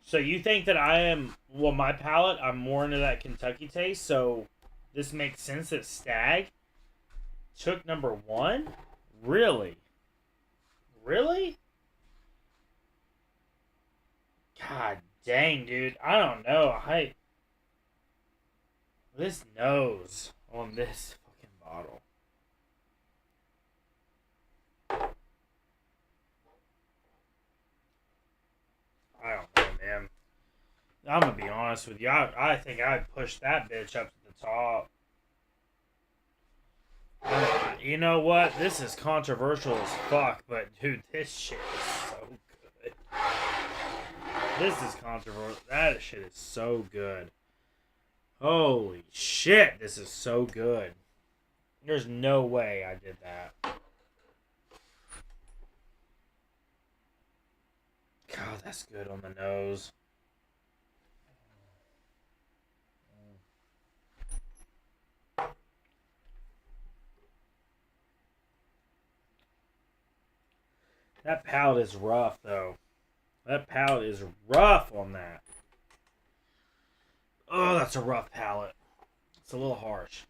[SPEAKER 1] So you think that I am, well, my palate, I'm more into that Kentucky taste, so this makes sense that Stag took number one? Really? Really? God dang, dude. I don't know. This nose on this fucking bottle. I don't know, man. I'm gonna be honest with you. I think I'd push that bitch up to the top. You know what? This is controversial as fuck, but dude, this shit is so good. This is controversial. That shit is so good. Holy shit, this is so good. There's no way I did that. God, that's good on the nose. That palate is rough, though. That palate is rough on that. Oh, that's a rough palate. It's a little harsh.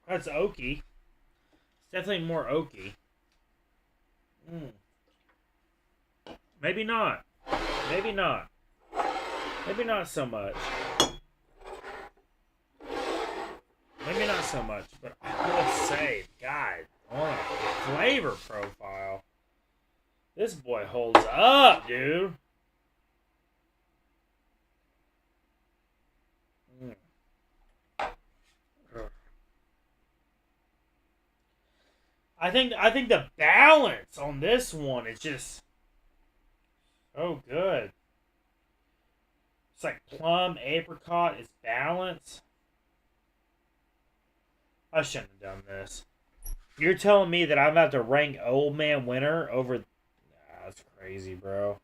[SPEAKER 1] That's oaky. It's definitely more oaky. Maybe not. Maybe not. Maybe not so much. Maybe not so much. But I would say, God, on a flavor profile, this boy holds up, dude. I think the balance on this one is just so good. It's like plum, apricot, it's balanced. I shouldn't have done this. You're telling me that I'm about to rank Old Man Winter over... Nah, that's crazy, bro.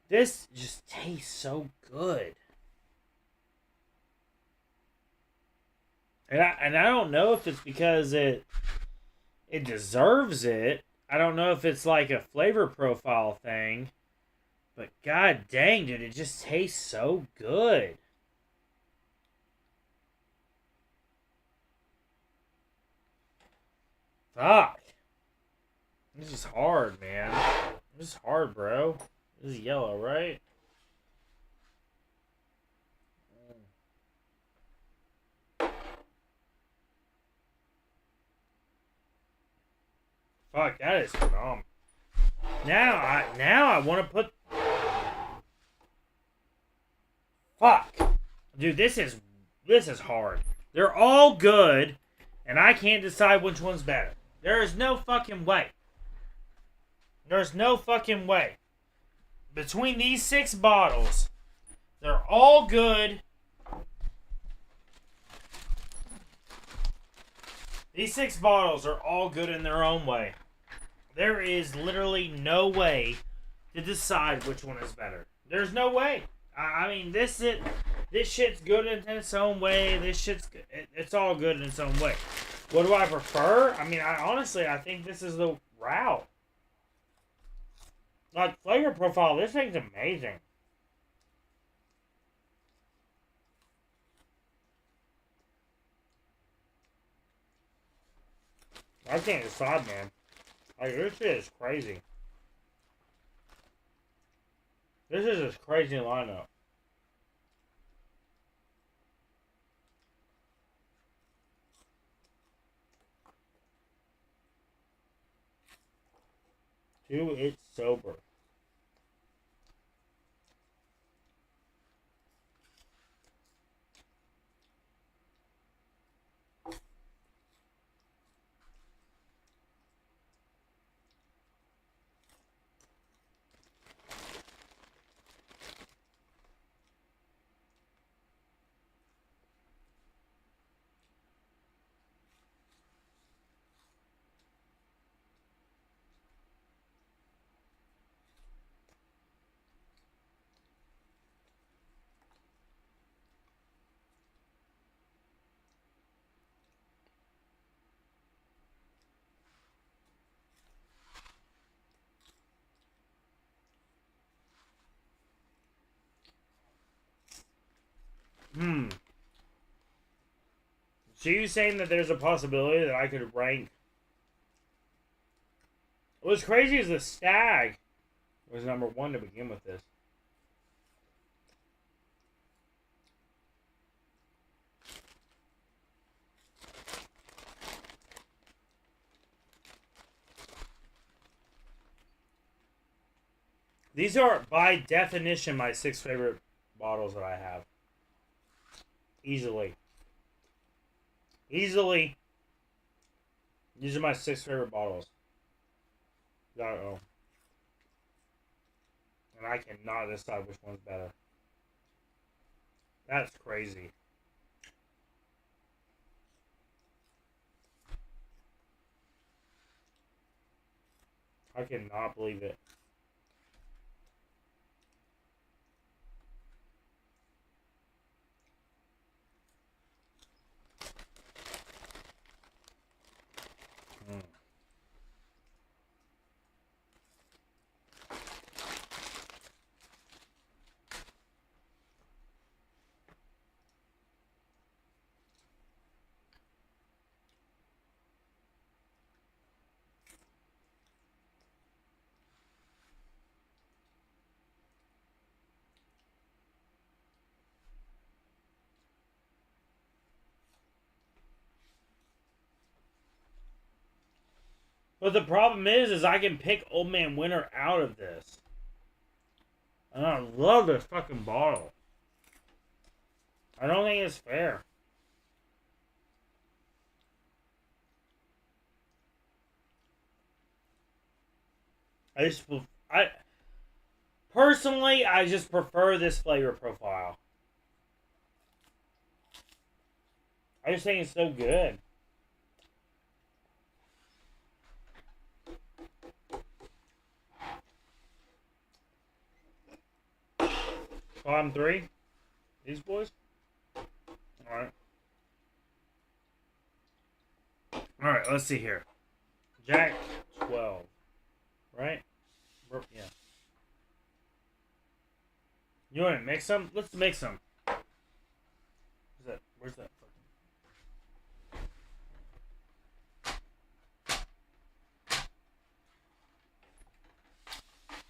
[SPEAKER 1] This just tastes so good. And I don't know if it's because it deserves it. I don't know if it's like a flavor profile thing. But god dang, dude, it just tastes so good. Fuck. This is hard, man. This is hard, bro. This is yellow, right? Fuck, that is phenomenal. Now I want to put... Fuck. Dude, this is hard. They're all good, and I can't decide which one's better. There is no fucking way. There's no fucking way. Between these 6 bottles, they're all good. These 6 bottles are all good in their own way. There is literally no way to decide which one is better. There's no way. I mean, this shit's good in its own way. This shit's good. It's all good in its own way. What do I prefer? I mean, I think this is the route. Like, flavor profile, this thing's amazing. I can't decide, man. Like, this shit is crazy. This is a crazy lineup. Do it sober. So you saying that there's a possibility that I could rank... What's crazy is the Stag was number 1 to begin with this. These are, by definition, my 6 favorite bottles that I have. Easily. Easily. These are my 6 favorite bottles. Uh-oh. And I cannot decide which one's better. That's crazy. I cannot believe it. But the problem is I can pick Old Man Winter out of this. And I love this fucking bottle. I don't think it's fair. Personally, I just prefer this flavor profile. I just think it's so good. Bottom 3? These boys? Alright. Alright, let's see here. Jack 12. Right? Yeah. You want to mix them? Let's mix them. Where's that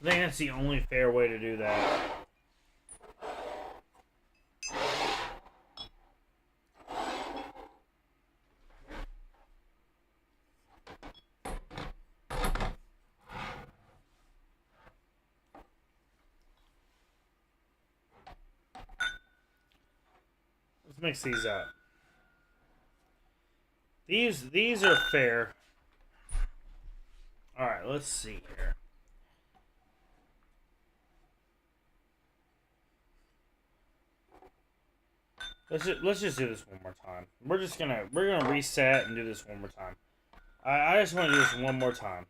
[SPEAKER 1] I think that's the only fair way to do that. Let's mix these up. These are fair. Alright, let's see here. Let's just do this one more time. We're gonna reset and do this one more time. I just want to do this one more time.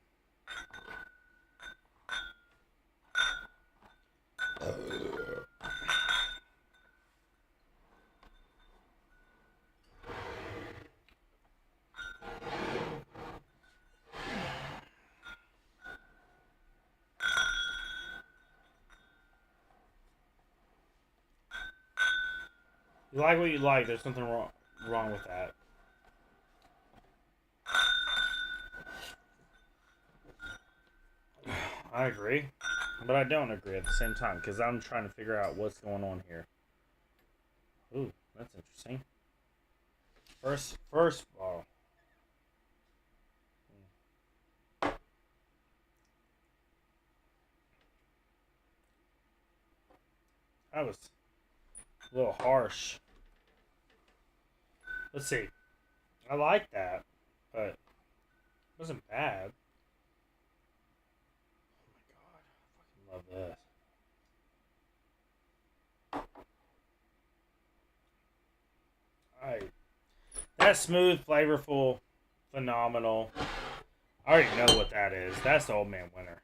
[SPEAKER 1] You like what you like. There's something wrong with that. I agree, but I don't agree at the same time because I'm trying to figure out what's going on here. Ooh, that's interesting. First ball. That was a little harsh. Let's see. I like that, but it wasn't bad. Oh my god, I fucking love this. Alright. That's smooth, flavorful, phenomenal. I already know what that is. That's the Old Man Winter.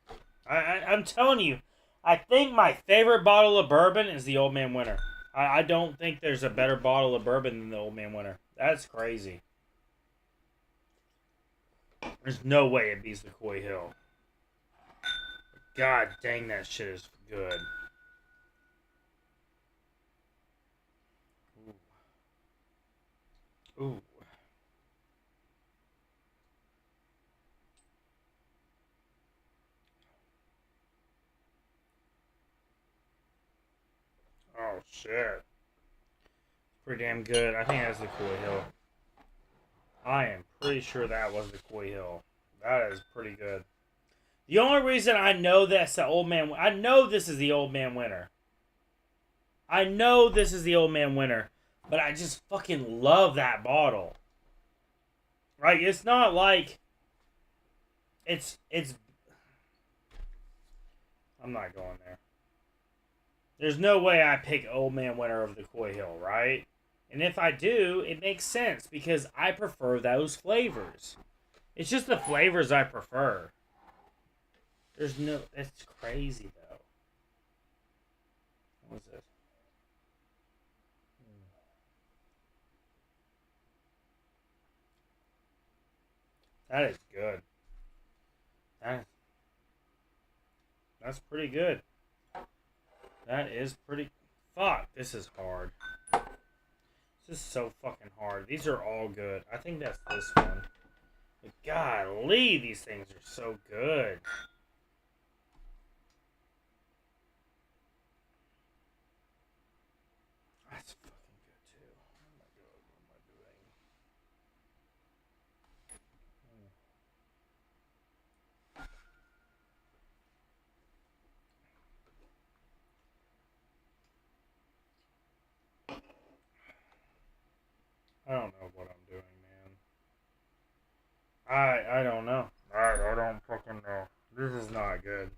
[SPEAKER 1] I'm telling you, I think my favorite bottle of bourbon is the Old Man Winter. I don't think there's a better bottle of bourbon than the Old Man Winter. That's crazy. There's no way it beats the Coy Hill. God dang, that shit is good. Ooh. Ooh. Oh, shit. Pretty damn good. I think that's the Coy Hill. I am pretty sure that was the Coy Hill. That is pretty good. The only reason I know that's the Old Man... I know this is the Old Man Winter. I know this is the Old Man Winter. But I just fucking love that bottle. Right? It's not like... It's... I'm not going there. There's no way I pick Old Man Winter over the Coy Hill, right? And if I do, it makes sense because I prefer those flavors. It's just the flavors I prefer. There's no... It's crazy, though. What is this? That is good. That's pretty good. That is pretty... Fuck, this is hard. This is so fucking hard. These are all good. I think that's this one. But golly, these things are so good. That's fucking good too. Oh my god, what am I doing? I don't know what I'm doing, man. I don't know. I don't fucking know. This is not good.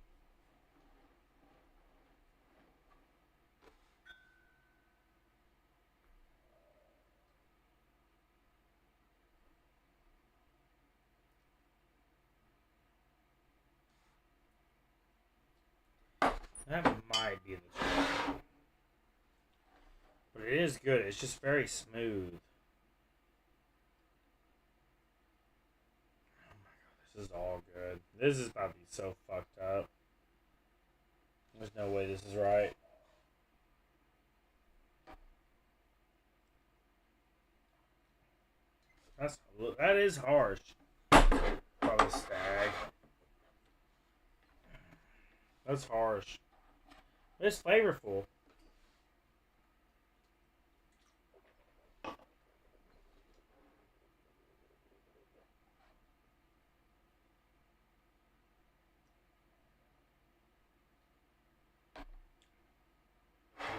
[SPEAKER 1] That might be the truth. But it is good. It's just very smooth. Oh my god, this is all good. This is about to be so fucked up. There's no way this is right. That is harsh. Probably stag. That's harsh. It's flavorful.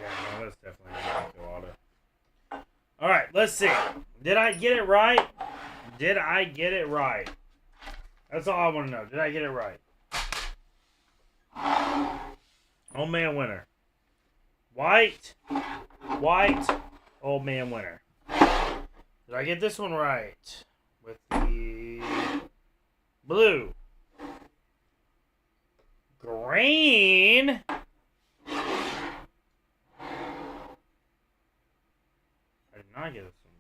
[SPEAKER 1] Yeah, no, that's definitely a colada. Alright, let's see. Did I get it right? Did I get it right? That's all I want to know. Did I get it right? Old Man Winter. White. Old Man Winter. Did I get this one right? With the blue. Green. I did not get this one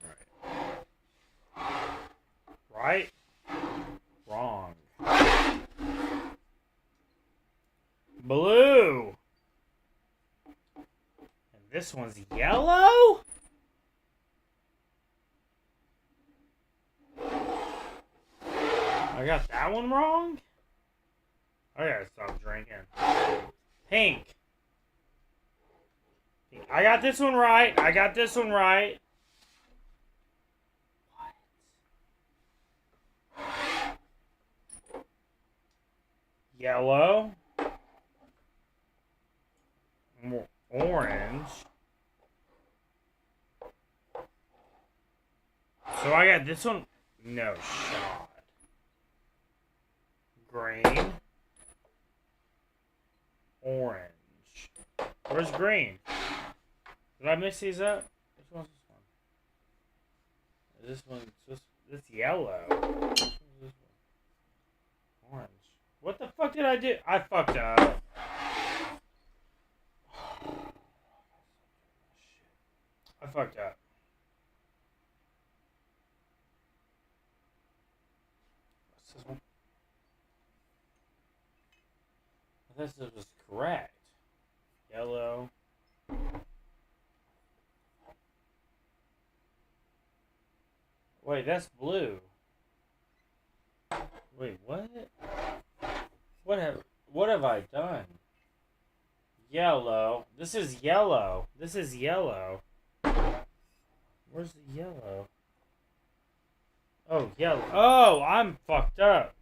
[SPEAKER 1] right. Right? Wrong. Blue. And this one's yellow? I got that one wrong? I gotta stop drinking. Pink. I got this one right. I got this one right. Yellow. Orange. So I got this one. No shot. Green. Orange. Where's green? Did I mix these up? Which one's this one? Is this one? This yellow. Which one's this one? Orange. What the fuck did I do? I fucked up. I fucked up. What's this one? I thought this was correct. Yellow. Wait, that's blue. Wait, what? What have I done? Yellow. This is yellow. This is yellow. Where's the yellow? Oh, yellow. Oh, I'm fucked up.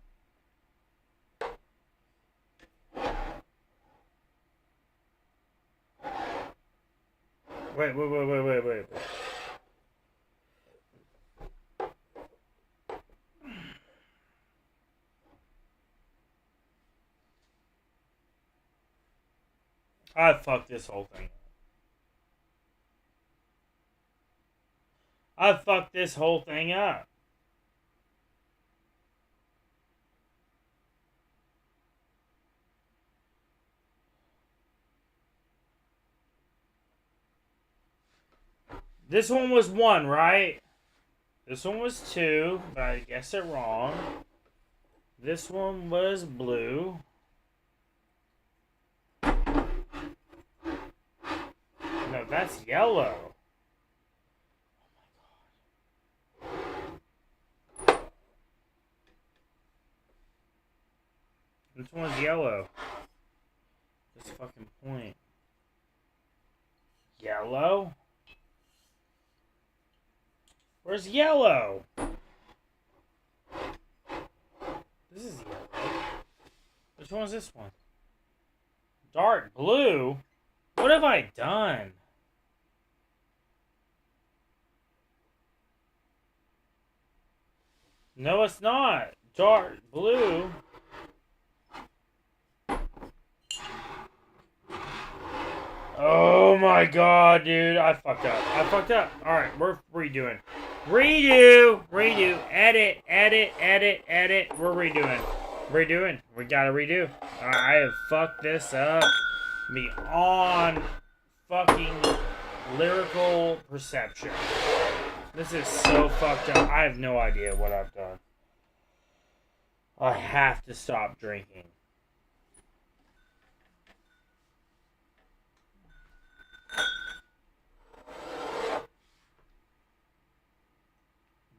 [SPEAKER 1] Wait. I fucked this whole thing up. I fucked this whole thing up. This one was 1, right? This one was 2, but I guessed it wrong. This one was blue. No, that's yellow. Oh my god. This one's yellow. This fucking point. Yellow? Where's yellow? This is yellow. Which one's this one? Dark blue? What have I done? No, it's not. Dark blue. Oh my god, dude. I fucked up. Alright, we're redoing. Redo. Edit. We're redoing. We gotta redo. I have fucked this up beyond fucking lyrical perception. This is so fucked up. I have no idea what I've done. I have to stop drinking.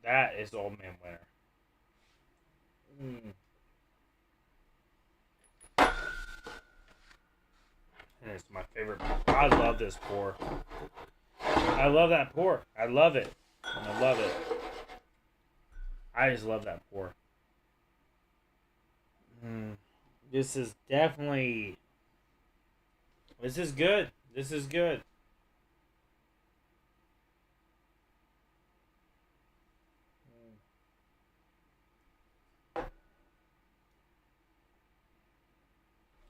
[SPEAKER 1] That is Old Man Winter. And it's my favorite. I love this pour. I love that pour. I love it. I just love that pour. This is definitely... This is good.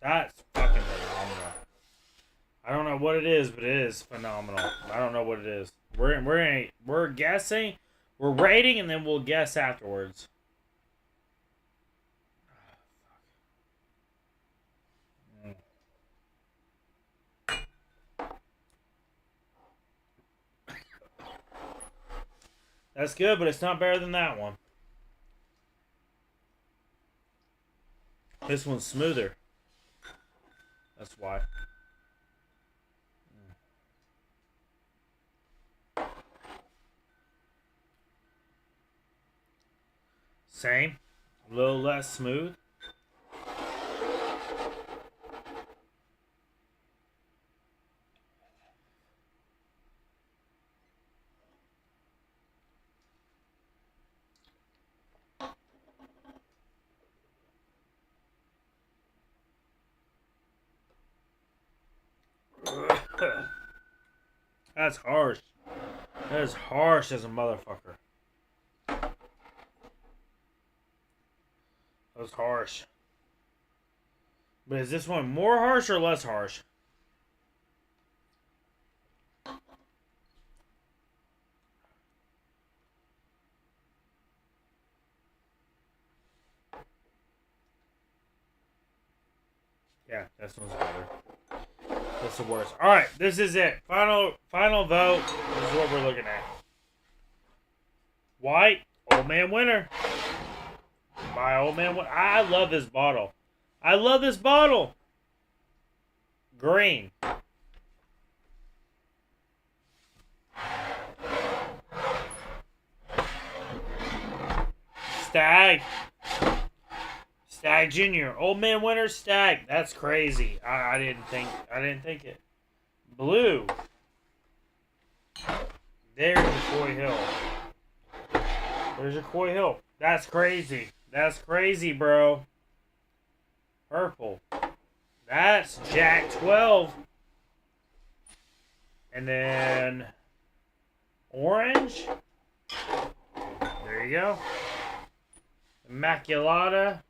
[SPEAKER 1] That's fucking phenomenal. I don't know what it is, but it is phenomenal. I don't know what it is. We're guessing, we're rating, and then we'll guess afterwards. That's good, but it's not better than that one. This one's smoother. That's why. Same. A little less smooth. That's harsh. That is harsh as a motherfucker. That was harsh. But is this one more harsh or less harsh? Yeah, this one's better. That's the worst. All right, this is it. Final vote. This is what we're looking at. White, Old Man Winter. My Old Man Winter. I love this bottle. I love this bottle. Green. Stag. Stag Junior. Old Man Winter Stag. That's crazy. I didn't think it. Blue. There's your Coy Hill. There's your Coy Hill. That's crazy. That's crazy, bro. Purple. That's Jack 12. And then orange. There you go. Immaculata.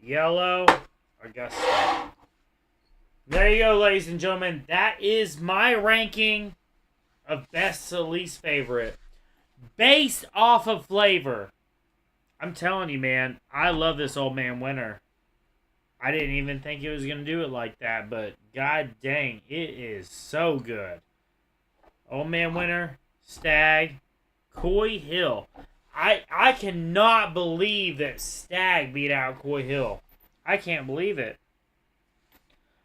[SPEAKER 1] Yellow. Augusta. There you go, ladies and gentlemen. That is my ranking of best to least favorite. Based off of flavor. I'm telling you, man. I love this Old Man Winter. I didn't even think it was going to do it like that, but god dang, it is so good. Old Man Winter, Stag, Coy Hill. I cannot believe that Stag beat out Coy Hill. I can't believe it.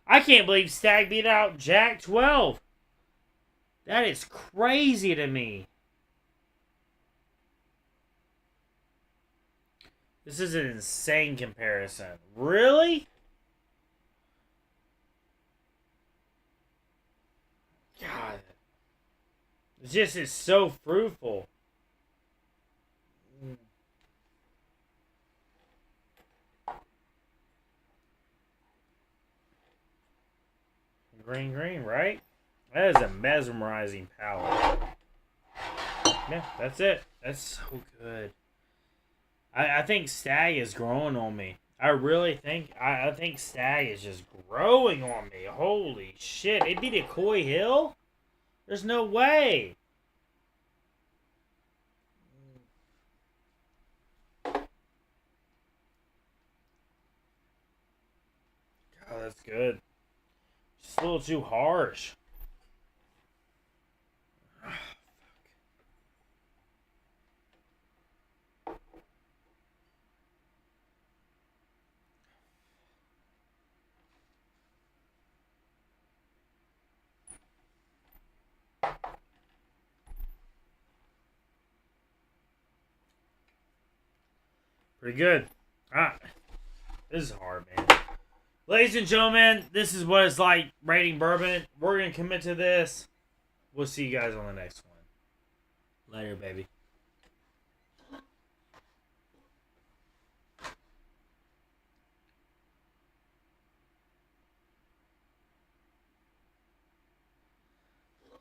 [SPEAKER 1] I can't believe Stag beat out Jack 12. That is crazy to me. This is an insane comparison. Really? God. It just is so fruitful. Green, right? That is a mesmerizing palette. Yeah, that's it. That's so good. I think Stag is growing on me. I really think I think Stag is just growing on me. Holy shit. It beat a Coy Hill? There's no way. God, that's good. Just a little too harsh. Pretty good. This is hard, man. Ladies and gentlemen, this is what it's like rating bourbon. We're going to commit to this. We'll see you guys on the next one. Later, baby.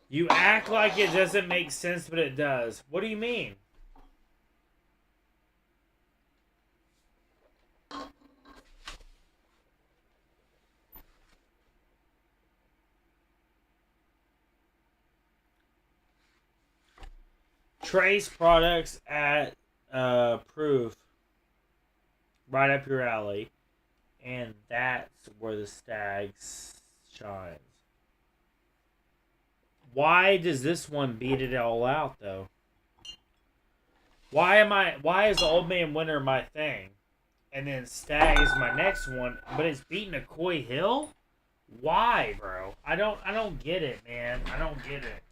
[SPEAKER 1] You act like it doesn't make sense, but it does. What do you mean? Trace products at Proof. Right up your alley. And that's where the Stag shines. Why does this one beat it all out, though? Why is the Old Man Winter my thing? And then Stag is my next one, but it's beating a Coy Hill? Why, bro? I don't get it, man. I don't get it.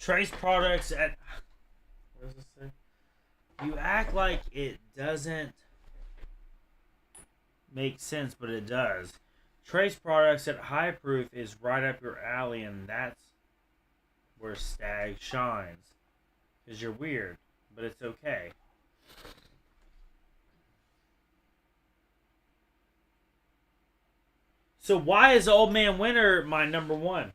[SPEAKER 1] Trace products at... What does this say? You act like it doesn't make sense, but it does. Trace products at high proof is right up your alley, and that's where Stag shines. Because you're weird, but it's okay. So why is Old Man Winter my number one?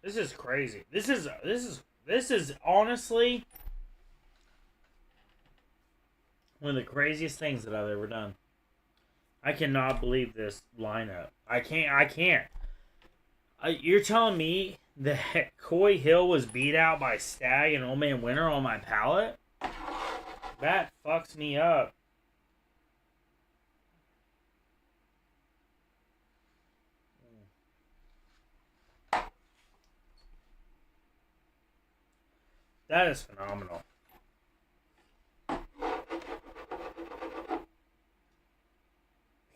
[SPEAKER 1] This is crazy. This is honestly one of the craziest things that I've ever done. I cannot believe this lineup. I can't. You're telling me that Coy Hill was beat out by Stag and Old Man Winter on my palate? That fucks me up. That is phenomenal.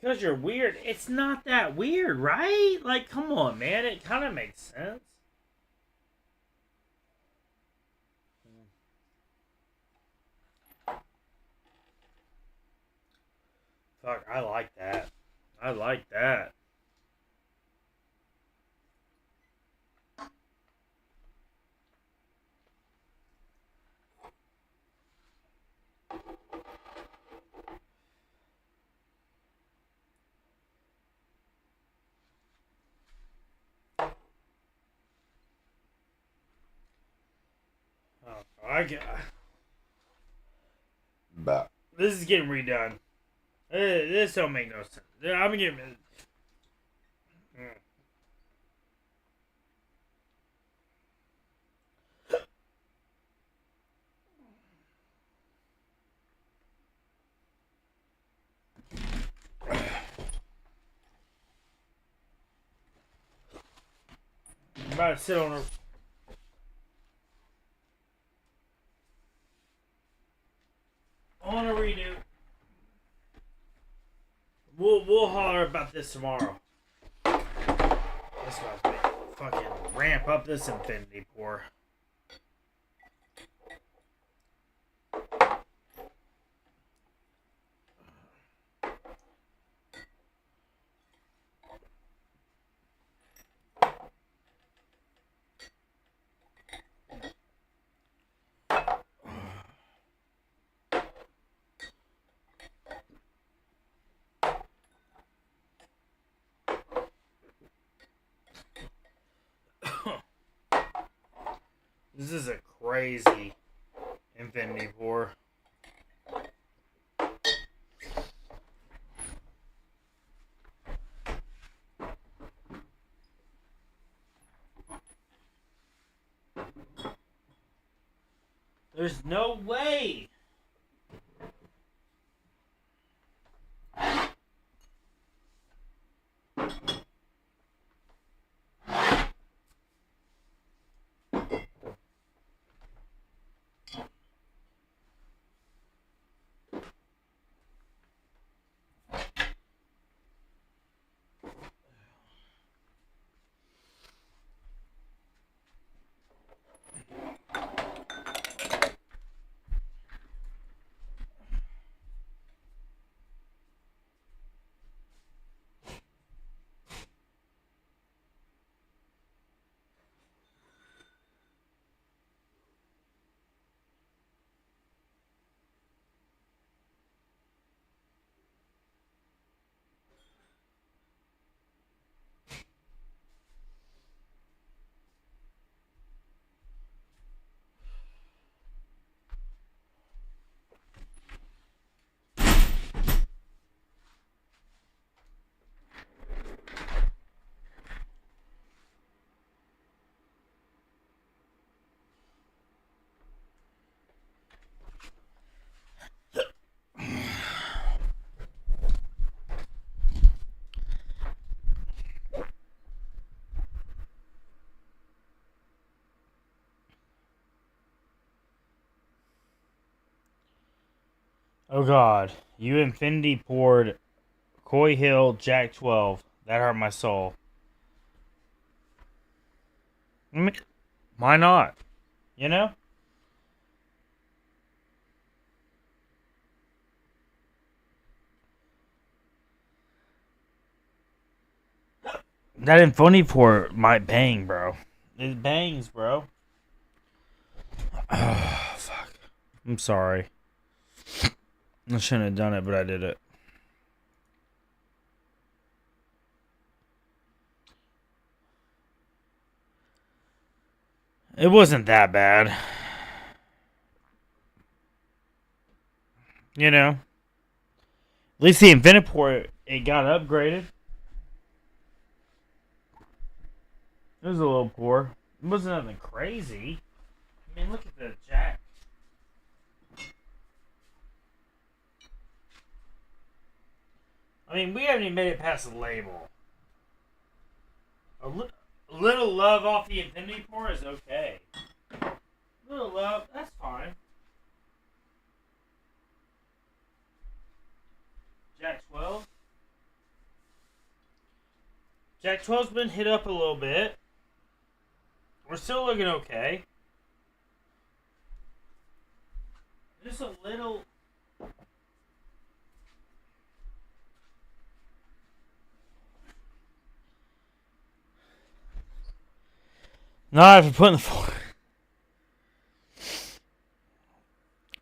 [SPEAKER 1] Because you're weird. It's not that weird, right? Like, come on, man. It kind of makes sense. Fuck, I like that. I like that. Oh, I get. This is getting redone. This don't make no sense. I'm getting. I'm about to sit on a redo. We'll holler about this tomorrow. This about to fucking ramp up this infinity pour. This is a crazy infinity pour. There's no way. Oh God, you infinity poured Coy Hill Jack 12. That hurt my soul. I mean, why not? You know? That infinity port might bang, bro. It bangs, bro. Oh, fuck. I'm sorry. I shouldn't have done it, but I did it. It wasn't that bad. You know? At least the infinity port, it got upgraded. It was a little poor. It wasn't nothing crazy. I mean, look at the jack. I mean, we haven't even made it past the label. A little love off the infinity port is okay. A little love, that's fine. Jack 12. Jack 12's been hit up a little bit. We're still looking okay. Just a little. Not if you're putting the.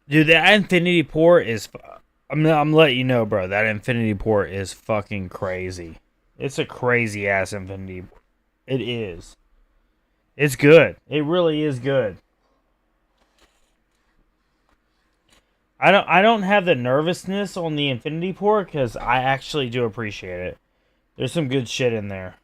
[SPEAKER 1] Dude, that infinity port is. I'm letting you know, bro. That infinity port is fucking crazy. It's a crazy ass infinity port. It is. It's good. It really is good. I don't have the nervousness on the infinity port because I actually do appreciate it. There's some good shit in there.